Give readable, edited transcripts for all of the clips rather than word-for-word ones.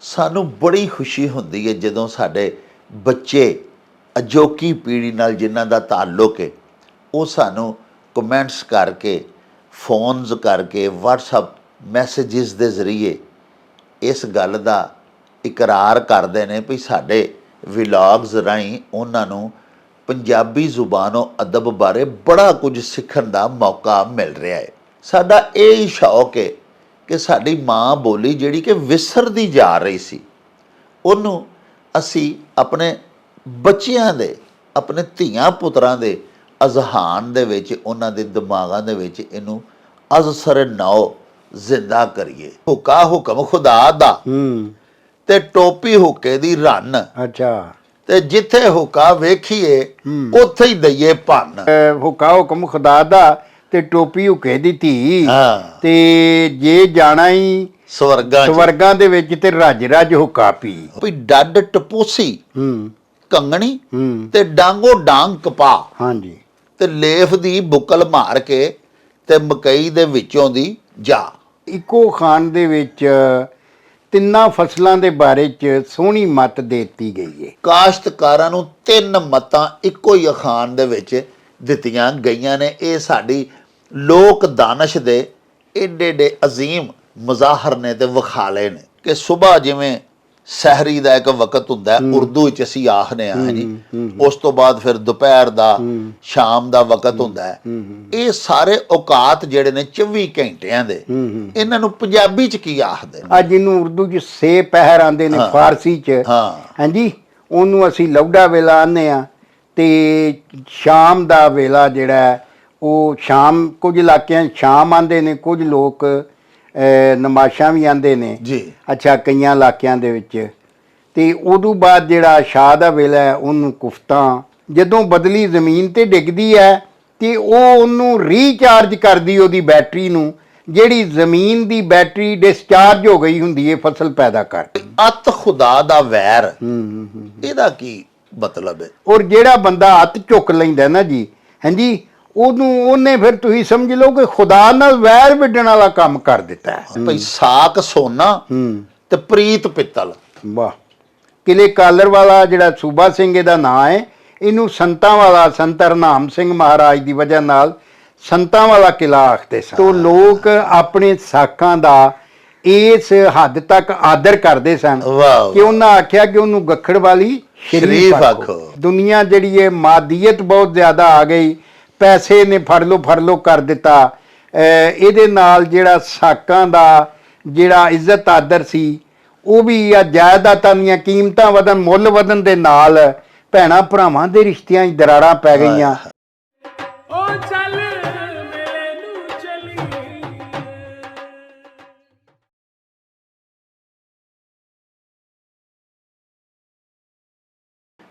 ਸਾਨੂੰ ਬੜੀ ਖੁਸ਼ੀ ਹੁੰਦੀ ਹੈ ਜਦੋਂ ਸਾਡੇ ਬੱਚੇ ਅਜੋਕੀ ਪੀੜ੍ਹੀ ਨਾਲ ਜਿਨ੍ਹਾਂ ਦਾ ਤਾਲੁਕ ਹੈ ਉਹ ਸਾਨੂੰ ਕਮੈਂਟਸ ਕਰਕੇ ਫੋਨਸ ਕਰਕੇ ਵਟਸਐਪ ਮੈਸੇजेस ਦੇ ਜ਼ਰੀਏ ਇਸ ਗੱਲ ਦਾ ਇਕਰਾਰ ਕਰਦੇ ਨੇ ਵੀ ਸਾਡੇ ਵਲੌਗਸ ਰਾਹੀਂ ਉਹਨਾਂ ਨੂੰ ਪੰਜਾਬੀ ਜ਼ੁਬਾਨੋਂ ਅਦਬ ਬਾਰੇ ਬੜਾ ਕੁਝ ਸਿੱਖਣ ਦਾ ਮੌਕਾ ਮਿਲ ਰਿਹਾ ਹੈ। ਸਾਡਾ ਇਹ ਹੀ ਸ਼ੌਕ ਹੈ ਕਿ ਸਾਡੀ ਮਾਂ ਬੋਲੀ ਜਿਹੜੀ ਕਿ ਵਿਸਰਦੀ ਜਾ ਰਹੀ ਸੀ ਉਹਨੂੰ ਅਸੀਂ ਆਪਣੇ ਬੱਚਿਆਂ ਦੇ ਆਪਣੇ ਧੀਆਂ ਪੁੱਤਰਾਂ ਦੇ ਅਜ਼ਹਾਨ ਦੇ ਵਿੱਚ ਉਹਨਾਂ ਦੇ ਦਿਮਾਗਾਂ ਦੇ ਵਿੱਚ ਇਹਨੂੰ ਅਜ਼ਸਰ ਨੌ ਜ਼ਿੰਦਾ ਕਰੀਏ। ਹੁਕਾ ਹੁਕਮ ਖੁਦਾ ਦਾ ਤੇ ਟੋਪੀ ਹੁੱਕੇ ਦੀ ਰੰਨ। ਅੱਛਾ। ਤੇ ਜਿੱਥੇ ਹੁਕਾ ਵੇਖੀਏ ਉੱਥੇ ਹੀ ਦਈਏ ਭੰਨ। ਹੁਕਾ ਹੁਕਮ ਖੁਦਾ ਦਾ ਤੇ ਟੋਪੀ ਹੁੱਕੇ ਦੀ ਧੀ। ਤੇ ਜੇ ਜਾਣਾ ਹੀ ਸਵਰਗਾਂ ਦੇ ਵਿੱਚ ਤੇ ਰੱਜ ਰੱਜ ਹੁੱਕਾ ਪੀ। ਵੀ ਡੱਡ ਟਪੂਸੀ ਕੰਗਣੀ ਤੇ ਡਾਂਗੋ ਡਾਂਗ ਕਪਾ। ਹਾਂਜੀ। ਤੇ ਲੇਫ ਦੀ ਬੁਕਲ ਮਾਰ ਕੇ ਤੇ ਮਕਈ ਦੇ ਵਿੱਚੋਂ ਦੀ ਜਾ। ਇੱਕੋ ਖਾਨ ਦੇ ਵਿੱਚ ਤਿੰਨਾਂ ਫਸਲਾਂ ਦੇ ਬਾਰੇ 'ਚ ਸੋਹਣੀ ਮੱਤ ਦੇ ਦਿੱਤੀ ਗਈ ਹੈ। ਕਾਸ਼ਤਕਾਰਾਂ ਨੂੰ 3 ਮੱਤਾਂ ਇੱਕੋ ਹੀ ਅਖਾਨ ਦੇ ਵਿੱਚ ਦਿੱਤੀਆਂ ਗਈਆਂ ਨੇ। ਇਹ ਸਾਡੀ ਲੋਕ ਦਾਨਸ਼ ਦੇ ਏਡੇ ਏਡੇ ਅਜ਼ੀਮ ਮੁਜ਼ਾਹਰ ਨੇ ਤੇ ਵਿਖਾਲੇ ਨੇ ਕਿ ਸੁਬਾ ਜਿਵੇਂ ਸਹਿਰੀ ਦਾ ਇੱਕ ਵਕਤ ਹੁੰਦਾ ਉਰਦੂ ਵਿੱਚ ਅਸੀਂ ਆਖਦੇ ਹਾਂ ਜੀ, ਉਸ ਤੋਂ ਬਾਅਦ ਫਿਰ ਦੁਪਹਿਰ ਦਾ ਸ਼ਾਮ ਦਾ ਵਕਤ ਹੁੰਦਾ ਹੈ। ਇਹ ਸਾਰੇ ਔਕਾਤ ਜਿਹੜੇ ਨੇ 24 ਘੰਟਿਆਂ ਦੇ, ਇਹਨਾਂ ਨੂੰ ਪੰਜਾਬੀ ਚ ਕੀ ਆਖਦੇ ਨੇ? ਅੱਜ ਇਹਨੂੰ ਉਰਦੂ ਚ ਸੇ ਪਹਿਰ ਆਂਦੇ ਨੇ, ਫਾਰਸੀ ਚ ਹਾਂਜੀ ਉਹਨੂੰ ਅਸੀਂ ਲੌਡਾ ਵੇਲਾ ਆਨੇ ਆ। ਤੇ ਸ਼ਾਮ ਦਾ ਵੇਲਾ ਜਿਹੜਾ ਉਹ ਸ਼ਾਮ, ਕੁਝ ਇਲਾਕਿਆਂ ਸ਼ਾਮ ਆਂਦੇ ਨੇ, ਕੁਝ ਲੋਕ ਨਮਾਸ਼ਾਂ ਵੀ ਆਂਦੇ ਨੇ ਜੀ। ਅੱਛਾ, ਕਈਆਂ ਇਲਾਕਿਆਂ ਦੇ ਵਿੱਚ। ਤੇ ਉਦੋਂ ਬਾਅਦ ਜਿਹੜਾ ਸ਼ਾਹ ਦਾ ਵੇਲਾ ਹੈ ਉਹਨੂੰ ਕੁਫਤਾ। ਜਦੋਂ ਬਦਲੀ ਜ਼ਮੀਨ ਤੇ ਡਿੱਗਦੀ ਹੈ ਤੇ ਉਹ ਉਹਨੂੰ ਰੀਚਾਰਜ ਕਰਦੀ ਉਹਦੀ ਬੈਟਰੀ ਨੂੰ, ਜਿਹੜੀ ਜ਼ਮੀਨ ਦੀ ਬੈਟਰੀ ਡਿਸਚਾਰਜ ਹੋ ਗਈ ਹੁੰਦੀ ਹੈ ਫਸਲ ਪੈਦਾ ਕਰਕੇ। ਅਤ ਖੁਦਾ ਦਾ ਵੈਰ, ਇਹਦਾ ਕੀ ਮਤਲਬ ਹੈ? ਔਰ ਜਿਹੜਾ ਬੰਦਾ ਹੱਥ ਚੁੱਕ ਲੈਂਦਾ ਨਾ ਜੀ, ਹਾਂਜੀ, ਉਹਨੇ ਫਿਰ ਤੁਸੀਂ ਸਮਝ ਲਓ ਕਿ ਖੁਦਾ ਨਾਲ ਵੈਰ ਵਿੱਢਣ ਵਾਲਾ ਕੰਮ ਕਰ ਦਿੱਤਾ ਹੈ। ਭਈ ਸਾਕ ਸੋਨਾ ਤੇ ਪ੍ਰੀਤ ਪਿੱਤਲ। ਵਾਹ। ਕਿਲੇ ਕਾਲਰ ਵਾਲਾ ਜਿਹੜਾ ਸੂਬਾ ਸਿੰਘ ਇਹਦਾ ਨਾਂ ਹੈ, ਇਹਨੂੰ ਸੰਤਾਂ ਵਾਲਾ, ਸੰਤ ਹਰਨਾਮ ਸਿੰਘ ਮਹਾਰਾਜ ਦੀ ਵਜ੍ਹਾ ਨਾਲ ਸੰਤਾਂ ਵਾਲਾ ਕਿਲਾ ਆਖਦੇ ਸਨ। ਤੋਂ ਲੋਕ ਆਪਣੇ ਸਾਕਾਂ ਦਾ ਇਸ ਹੱਦ ਤੱਕ ਆਦਰ ਕਰਦੇ ਸਨ ਕਿ ਉਹਨਾਂ ਆਖਿਆ ਕਿ ਉਹਨੂੰ ਗੱਖੜ ਵਾਲੀ ਸ਼ਰੀਫ ਆਖੋ। ਦੁਨੀਆ ਜਿਹੜੀ ਹੈ ਮਾਦੀਅਤ ਬਹੁਤ ਜ਼ਿਆਦਾ ਆ ਗਈ, ਪੈਸੇ ਨੇ ਫੜ ਲੋ ਕਰ ਦਿੱਤਾ। ਇਹਦੇ ਨਾਲ ਜਿਹੜਾ ਸਾਕਾਂ ਦਾ ਜਿਹੜਾ ਇੱਜ਼ਤ ਆਦਰ ਸੀ ਉਹ ਵੀ ਆ ਜਾਇਦਾਦਾਂ ਦੀਆਂ ਕੀਮਤਾਂ ਵਧਣ, ਮੁੱਲ ਵਧਣ ਦੇ ਨਾਲ ਭੈਣਾਂ ਭਰਾਵਾਂ ਦੇ ਰਿਸ਼ਤਿਆਂ 'ਚ ਦਰਾਰਾਂ ਪੈ ਗਈਆਂ।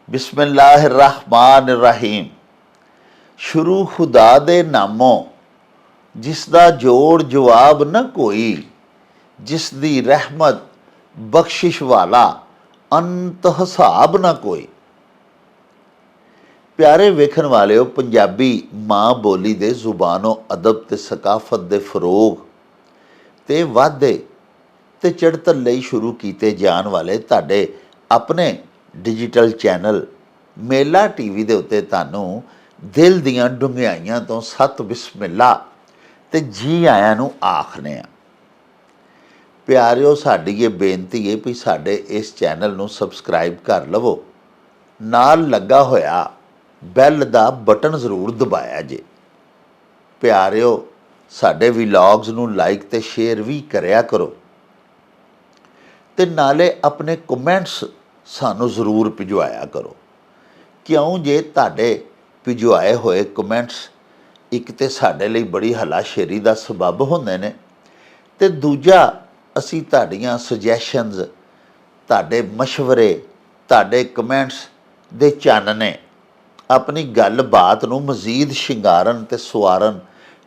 ਬਿਸਮਿल्लाह रहमान रहीम। शुरू खुदा दे नामों जिस दा जोड़ जवाब न कोई, जिस दी रहमत बख्शिश वाला अंत हिसाब न कोई। प्यारे वेखण वालिओ, पंजाबी माँ बोली दे जुबानों अदब ते सकाफत दे फरोग ते वाधे ते चढ़तल लई शुरू कीते जाण वाले तुहाडे अपने डिजिटल चैनल मेला टीवी ਦੇ ਉੱਤੇ ਤੁਹਾਨੂੰ ਦਿਲ ਦੀਆਂ ਡੁੰਘਾਈਆਂ ਤੋਂ ਸਤ ਬਿਸਮਿਲ੍ਲਾ ਤੇ ਜੀ ਆਇਆਂ ਨੂੰ ਆਖਦੇ ਆ। ਪਿਆਰਿਓ, ਸਾਡੀ ਇਹ ਬੇਨਤੀ ਹੈ ਵੀ ਸਾਡੇ ਇਸ ਚੈਨਲ ਨੂੰ ਸਬਸਕ੍ਰਾਈਬ ਕਰ ਲਵੋ, ਨਾਲ ਲੱਗਾ ਹੋਇਆ ਬੈਲ ਦਾ ਬਟਨ ਜ਼ਰੂਰ ਦਬਾਇਆ ਜੇ। ਪਿਆਰਿਓ, ਸਾਡੇ ਵਲੌਗਸ ਨੂੰ ਲਾਈਕ ਤੇ ਸ਼ੇਅਰ ਵੀ ਕਰਿਆ ਕਰੋ ਤੇ ਨਾਲੇ ਆਪਣੇ ਕਮੈਂਟਸ ਸਾਨੂੰ ਜ਼ਰੂਰ ਭਿਜਵਾਇਆ ਕਰੋ। ਕਿਉਂ ਜੇ ਤੁਹਾਡੇ ਭਿਜਵਾਏ ਹੋਏ ਕਮੈਂਟਸ ਇੱਕ ਤੇ ਸਾਡੇ ਲਈ ਬੜੀ ਹਲਾਸ਼ੇਰੀ ਦਾ ਸਬਬ ਹੁੰਦੇ ਨੇ, ਤੇ ਦੂਜਾ ਅਸੀਂ ਤੁਹਾਡੀਆਂ ਸੁਜੈਸ਼ਨਸ, ਤੁਹਾਡੇ ਮਸ਼ਵਰੇ, ਤੁਹਾਡੇ ਕਮੈਂਟਸ ਦੇ ਚਾਨਣੇ ਆਪਣੀ ਗੱਲਬਾਤ ਨੂੰ ਮਜ਼ੀਦ ਸ਼ਿੰਗਾਰਨ ਤੇ ਸਵਾਰਨ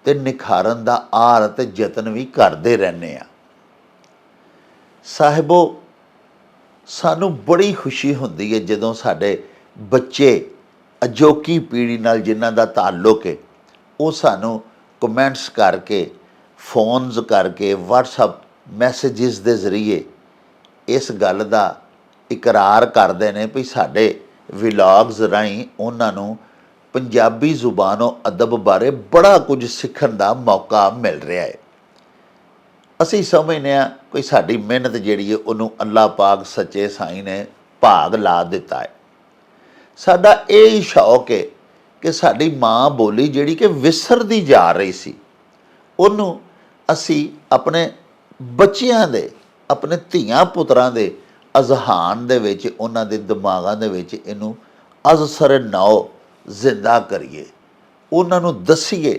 ਤੇ ਨਿਖਾਰਨ ਦਾ ਆਰ ਅਤੇ ਯਤਨ ਵੀ ਕਰਦੇ ਰਹਿੰਦੇ ਆ। ਸਾਹਿਬੋ, ਸਾਨੂੰ ਬੜੀ ਖੁਸ਼ੀ ਹੁੰਦੀ ਹੈ ਜਦੋਂ ਸਾਡੇ ਬੱਚੇ ਅਜੋਕੀ ਪੀੜ੍ਹੀ ਨਾਲ ਜਿਨ੍ਹਾਂ ਦਾ ਤਾਲੁਕ ਹੈ ਉਹ ਸਾਨੂੰ ਕਮੈਂਟਸ ਕਰਕੇ, ਫੋਨਸ ਕਰਕੇ, ਵਟਸਐਪ ਮੈਸੇजेस ਦੇ ਜ਼ਰੀਏ ਇਸ ਗੱਲ ਦਾ ਇਕਰਾਰ ਕਰਦੇ ਨੇ ਵੀ ਸਾਡੇ ਵਲੌਗਸ ਰਾਹੀਂ ਉਹਨਾਂ ਨੂੰ ਪੰਜਾਬੀ ਜ਼ੁਬਾਨੋਂ ਅਦਬ ਬਾਰੇ ਬੜਾ ਕੁਝ ਸਿੱਖਣ ਦਾ ਮੌਕਾ ਮਿਲ ਰਿਹਾ ਹੈ। ਅਸੀਂ ਸਮਝਦੇ ਹਾਂ ਕੋਈ ਸਾਡੀ ਮਿਹਨਤ ਜਿਹੜੀ ਹੈ ਉਹਨੂੰ ਅੱਲਾਹ ਪਾਕ ਸੱਚੇ ਸਾਈਂ ਨੇ ਭਾਗ ਲਾ ਦਿੱਤਾ ਹੈ। ਸਾਡਾ ਇਹ ਹੀ ਸ਼ੌਕ ਹੈ ਕਿ ਸਾਡੀ ਮਾਂ ਬੋਲੀ ਜਿਹੜੀ ਕਿ ਵਿਸਰਦੀ ਜਾ ਰਹੀ ਸੀ, ਉਹਨੂੰ ਅਸੀਂ ਆਪਣੇ ਬੱਚਿਆਂ ਦੇ, ਆਪਣੇ ਧੀਆਂ ਪੁੱਤਰਾਂ ਦੇ ਅਜ਼ਹਾਨ ਦੇ ਵਿੱਚ, ਉਹਨਾਂ ਦੇ ਦਿਮਾਗਾਂ ਦੇ ਵਿੱਚ ਇਹਨੂੰ ਅਜ਼ਸਰ ਨੌ ਜ਼ਿੰਦਾ ਕਰੀਏ, ਉਹਨਾਂ ਨੂੰ ਦੱਸੀਏ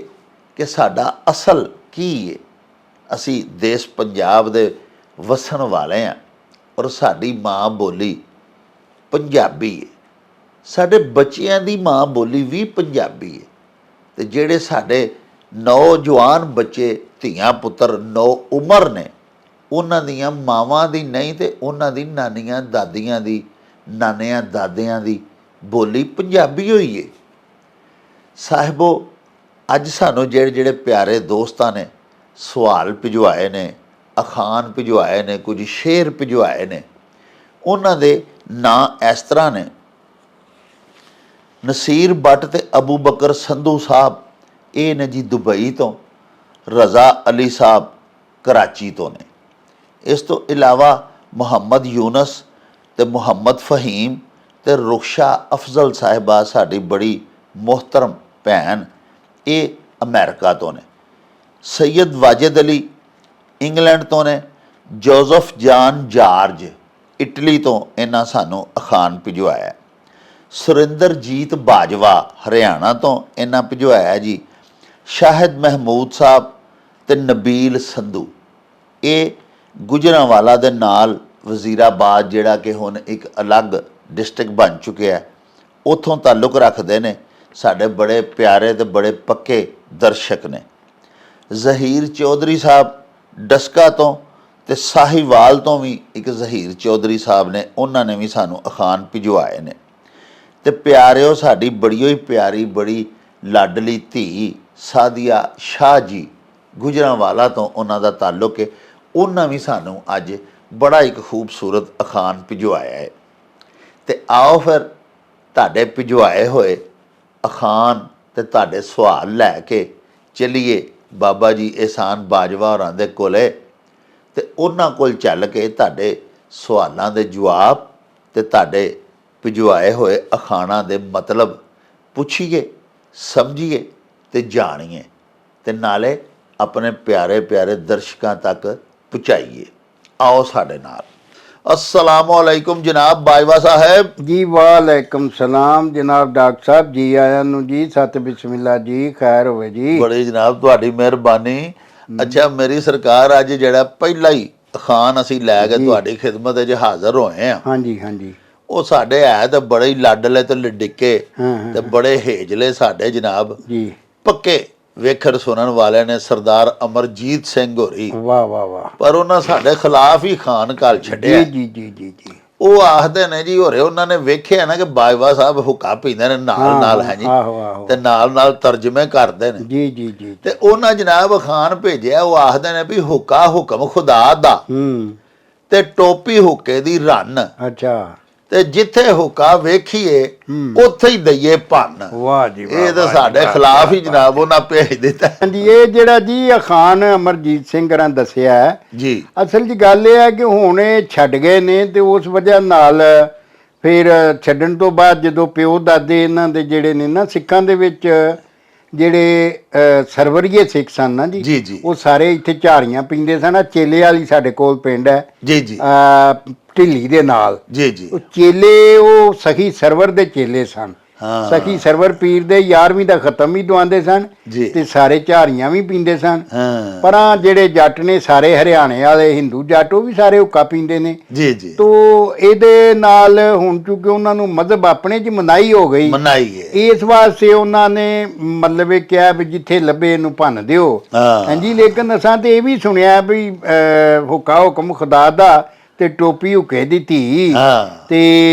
ਕਿ ਸਾਡਾ ਅਸਲ ਕੀ ਹੈ। ਅਸੀਂ ਦੇਸ਼ ਪੰਜਾਬ ਦੇ ਵਸਣ ਵਾਲੇ ਹਾਂ ਔਰ ਸਾਡੀ ਮਾਂ ਬੋਲੀ ਪੰਜਾਬੀ ਹੈ। ਸਾਡੇ ਬੱਚਿਆਂ ਦੀ ਮਾਂ ਬੋਲੀ ਵੀ ਪੰਜਾਬੀ ਹੈ। ਅਤੇ ਜਿਹੜੇ ਸਾਡੇ ਨੌਜਵਾਨ ਬੱਚੇ, ਧੀਆਂ ਪੁੱਤਰ ਨੌ ਉਮਰ ਨੇ, ਉਹਨਾਂ ਦੀਆਂ ਮਾਵਾਂ ਦੀ ਨਹੀਂ ਤੇ ਉਹਨਾਂ ਦੀ ਨਾਨੀਆਂ ਦਾਦੀਆਂ ਦੀ, ਨਾਨਿਆਂ ਦਾਦਿਆਂ ਦੀ ਬੋਲੀ ਪੰਜਾਬੀ ਹੋਈ ਹੈ। ਸਾਹਿਬੋ, ਅੱਜ ਸਾਨੂੰ ਜਿਹੜੇ ਪਿਆਰੇ ਦੋਸਤਾਂ ਨੇ ਸਵਾਲ ਭਿਜਵਾਏ ਨੇ, ਅਖਾਣ ਭਿਜਵਾਏ ਨੇ, ਕੁਝ ਸ਼ੇਰ ਭਿਜਵਾਏ ਨੇ, ਉਹਨਾਂ ਦੇ ਨਾਂ ਇਸ ਤਰ੍ਹਾਂ ਨੇ। ਨਸੀਰ ਬੱਟ ਤੇ ਅਬੂ ਬਕਰ ਸੰਧੂ ਸਾਹਿਬ, ਇਹ ਨੇ ਜੀ ਦੁਬਈ ਤੋਂ। ਰਜ਼ਾ ਅਲੀ ਸਾਹਿਬ ਕਰਾਚੀ ਤੋਂ ਨੇ। ਇਸ ਤੋਂ ਇਲਾਵਾ ਮੁਹੰਮਦ ਯੂਨਸ ਤੇ ਮੁਹੰਮਦ ਫਹੀਮ ਤੇ ਰੁਖਸ਼ਾ ਅਫਜ਼ਲ ਸਾਹਿਬਾ, ਸਾਡੀ ਬੜੀ ਮੁਹਤਰਮ ਭੈਣ, ਇਹ ਅਮਰੀਕਾ ਤੋਂ ਨੇ। ਸੈਯਦ ਵਾਜਿਦ ਅਲੀ ਇੰਗਲੈਂਡ ਤੋਂ ਨੇ। ਜੋਜ਼ਫ ਜਾਨ ਜਾਰਜ ਇਟਲੀ ਤੋਂ ਇਹਨਾਂ ਸਾਨੂੰ ਅਖਾਣ ਭਿਜਵਾਇਆ। ਸੁਰਿੰਦਰਜੀਤ ਬਾਜਵਾ ਹਰਿਆਣਾ ਤੋਂ ਇਹਨਾਂ ਭਿਜਵਾਇਆ ਜੀ। ਸ਼ਾਹਿਦ ਮਹਿਮੂਦ ਸਾਹਿਬ ਤੇ ਨਬੀਲ ਸੰਧੂ, ਇਹ ਗੁਜਰਾਂਵਾਲਾ ਦੇ ਨਾਲ ਵਜ਼ੀਰਾਬਾਦ, ਜਿਹੜਾ ਕਿ ਹੁਣ ਇੱਕ ਅਲੱਗ ਡਿਸਟ੍ਰਿਕਟ ਬਣ ਚੁੱਕਿਆ, ਉੱਥੋਂ ਤਾਲੁਕ ਰੱਖਦੇ ਨੇ। ਸਾਡੇ ਬੜੇ ਪਿਆਰੇ ਤੇ ਬੜੇ ਪੱਕੇ ਦਰਸ਼ਕ ਨੇ। ਜ਼ਹੀਰ ਚੌਧਰੀ ਸਾਹਿਬ ਡਸਕਾ ਤੋਂ ਤੇ ਸਾਹੀਵਾਲ ਤੋਂ ਵੀ ਇੱਕ ਜ਼ਹੀਰ ਚੌਧਰੀ ਸਾਹਿਬ ਨੇ, ਉਹਨਾਂ ਨੇ ਵੀ ਸਾਨੂੰ ਅਖਾਣ ਭਿਜਵਾਏ ਨੇ। ਤੇ ਪਿਆਰਿਓ, ਸਾਡੀ ਬੜੀ ਹੀ ਪਿਆਰੀ, ਬੜੀ ਲਾਡਲੀ ਧੀ ਸਾਦੀਆ ਸ਼ਾਹ ਜੀ, ਗੁਜਰਾਂਵਾਲਾ ਤੋਂ ਉਹਨਾਂ ਦਾ ਤਾਲੁਕ ਹੈ, ਉਹਨਾਂ ਵੀ ਸਾਨੂੰ ਅੱਜ ਬੜਾ ਇੱਕ ਖੂਬਸੂਰਤ ਅਖਾਣ ਭਿਜਵਾਇਆ ਹੈ। ਤੇ ਆਓ ਫਿਰ ਤੁਹਾਡੇ ਭਿਜਵਾਏ ਹੋਏ ਅਖਾਣ ਤੇ ਤੁਹਾਡੇ ਸਵਾਲ ਲੈ ਕੇ ਚੱਲੀਏ ਬਾਬਾ ਜੀ ਇਹਸਾਨ ਬਾਜਵਾ ਹੋਰਾਂ ਦੇ ਕੋਲੇ, ਤੇ ਉਹਨਾਂ ਕੋਲ ਚੱਲ ਕੇ ਤੁਹਾਡੇ ਸਵਾਲਾਂ ਦੇ ਜਵਾਬ ਤੇ ਤੁਹਾਡੇ ਭਿਜਵਾਏ ਹੋਏ ਅਖਾਣਾਂ ਦੇ ਮਤਲਬ ਪੁੱਛੀਏ, ਸਮਝੀਏ ਤੇ ਜਾਣੀਏ, ਤੇ ਨਾਲੇ ਆਪਣੇ ਪਿਆਰੇ ਪਿਆਰੇ ਦਰਸ਼ਕਾਂ ਤੱਕ ਪਹੁੰਚਾਈਏ। ਆਓ ਸਾਡੇ ਨਾਲ। अस्सलामु अलैकुम जनाब बाजवा साहब जी। वालेकुम सलाम जनाब डॉक्टर साहब जी। आया नु जी। सत बिस्मिल्लाह जी। खैर होवे जी। बड़ी जनाब तुहाडी मेहरबानी। अच्छा मेरी सरकार, अज जिहड़ा पहला ही अखान असीं लै के तुहाडी खिदमत विच हाज़र होए हैं। हाँ जी, हाँ जी। ਉਹ ਸਾਡੇ ਹੈ ਤਾਂ ਬੜੇ ਹੀ ਲਾਡਲੇ ਤੇ ਲਡਿੱਕੇ ਤੇ ਬੜੇ ਹੇਜਲੇ ਸਾਡੇ ਜਨਾਬ ਜੀ, ਪੱਕੇ ਵੇਖਣ ਸੁਣਨ ਵਾਲੇ ਨੇ ਸਰਦਾਰ ਅਮਰਜੀਤ ਸਿੰਘ ਹੋਰੀ। ਵਾਹ ਵਾਹ ਵਾਹ। ਪਰ ਉਹਨਾਂ ਸਾਡੇ ਖਿਲਾਫ ਹੀ ਖਾਨ ਕਾਲ ਛੱਡਿਆ। ਜੀ ਜੀ ਜੀ ਜੀ। ਉਹ ਆਖਦੇ ਨੇ ਜੀ ਹੋਰੇ, ਉਹਨਾਂ ਨੇ ਵੇਖਿਆ ਨਾ ਕਿ ਬਾਜਵਾ ਸਾਹਿਬ ਹੁੱਕਾ ਪੀਂਦੇ ਨੇ ਨਾਲ ਨਾਲ, ਹੈ ਜੀ, ਤੇ ਨਾਲ ਨਾਲ ਤਰਜਮੇ ਕਰਦੇ ਨੇ। ਜੀ ਜੀ ਜੀ। ਤੇ ਉਹਨਾਂ ਜਨਾਬ ਖਾਨ ਭੇਜਿਆ, ਉਹ ਆਖਦੇ ਨੇ ਵੀ ਹੁੱਕਾ ਹੁਕਮ ਖੁਦਾ ਦਾ ਤੇ ਟੋਪੀ ਹੁੱਕੇ ਦੀ ਰੰਨ। ਅੱਛਾ। ਤੇ ਜਿੱਥੇ ਹੁੱਕਾ ਵੇਖੀਏ ਉੱਥੇ ਹੀ ਦਈਏ ਭੰਨ। ਵਾਹ ਜੀ ਵਾਹ। ਇਹ ਤਾਂ ਸਾਡੇ ਖਿਲਾਫ ਹੀ ਜਨਾਬ ਉਹਨਾਂ ਭੇਜ ਦਿੱਤਾ। ਹਾਂਜੀ, ਇਹ ਜਿਹੜਾ ਜੀ ਅਖਾਨ ਅਮਰਜੀਤ ਸਿੰਘ ਰਾਂ ਦੱਸਿਆ ਜੀ, ਅਸਲ 'ਚ ਗੱਲ ਇਹ ਹੈ ਕਿ ਹੁਣ ਇਹ ਛੱਡ ਗਏ ਨੇ, ਤੇ ਉਸ ਵਜ੍ਹਾ ਨਾਲ ਫਿਰ ਛੱਡਣ ਤੋਂ ਬਾਅਦ ਜਦੋਂ ਪਿਓ ਦਾਦੇ ਇਹਨਾਂ ਦੇ ਜਿਹੜੇ ਨੇ ਨਾ ਸਿੱਖਾਂ ਦੇ ਵਿੱਚ ਜਿਹੜੇ ਸਰਵਰੀਏ ਸਿੱਖ ਸਨ ਨਾ ਜੀ, ਜੀ ਜੀ, ਉਹ ਸਾਰੇ ਇੱਥੇ ਝਾੜੀਆਂ ਪੀਂਦੇ ਸਨ। ਚੇਲੇ ਵਾਲੀ ਸਾਡੇ ਕੋਲ ਪਿੰਡ ਹੈ ਜੀ ਜੀ, ਢਿੱਲੀ ਦੇ ਨਾਲ। ਜੀ ਜੀ। ਉਹ ਚੇਲੇ, ਉਹ ਸਖੀ ਸਰਵਰ ਦੇ ਚੇਲੇ ਸਨ। ਹਾਂ। ਸਖੀ ਸਰਵਰ ਪੀਰ ਦੇ 11ਵੀਂ ਦਾ ਖਤਮ ਵੀ ਦਵਾਉਂਦੇ ਸਨ ਜੀ। ਤੇ ਸਾਰੇ ਝਾੜੀਆਂ ਵੀ ਪੀਂਦੇ ਸਨ। ਹਾਂ। ਪਰ ਜਿਹੜੇ ਜੱਟ ਨੇ ਸਾਰੇ ਹਰਿਆਣੇ ਵਾਲੇ ਹਿੰਦੂ ਜੱਟ, ਉਹ ਵੀ ਸਾਰੇ ਹੁੱਕਾ ਪੀਂਦੇ ਨੇ। ਜੀ ਜੀ। ਤੋ ਇਹਦੇ ਨਾਲ ਹੁਣ ਚੁੱਕਿ ਉਹਨਾਂ ਨੂੰ ਮਜ਼ਹਬ ਆਪਣੇ 'ਚ ਮਨਾਈ ਹੋ ਗਈ, ਮਨਾਈ ਹੈ। ਇਸ ਵਾਸਤੇ ਉਹਨਾਂ ਨੇ ਮਤਲਬ ਇਹ ਕਿਹਾ ਵੀ ਜਿੱਥੇ ਲੱਭੇ ਇਹਨੂੰ ਭੰਨ ਦਿਓ। ਹਾਂਜੀ, ਲੇਕਿਨ ਅਸਾਂ ਤੇ ਇਹ ਵੀ ਸੁਣਿਆ ਵੀ ਹੁੱਕਾ ਹੁਕਮ ਖੁਦਾ ਦਾ ਤੇ ਟੋਪੀ ਹੁੱਕੇ ਦੀ ਧੀ, ਤੇ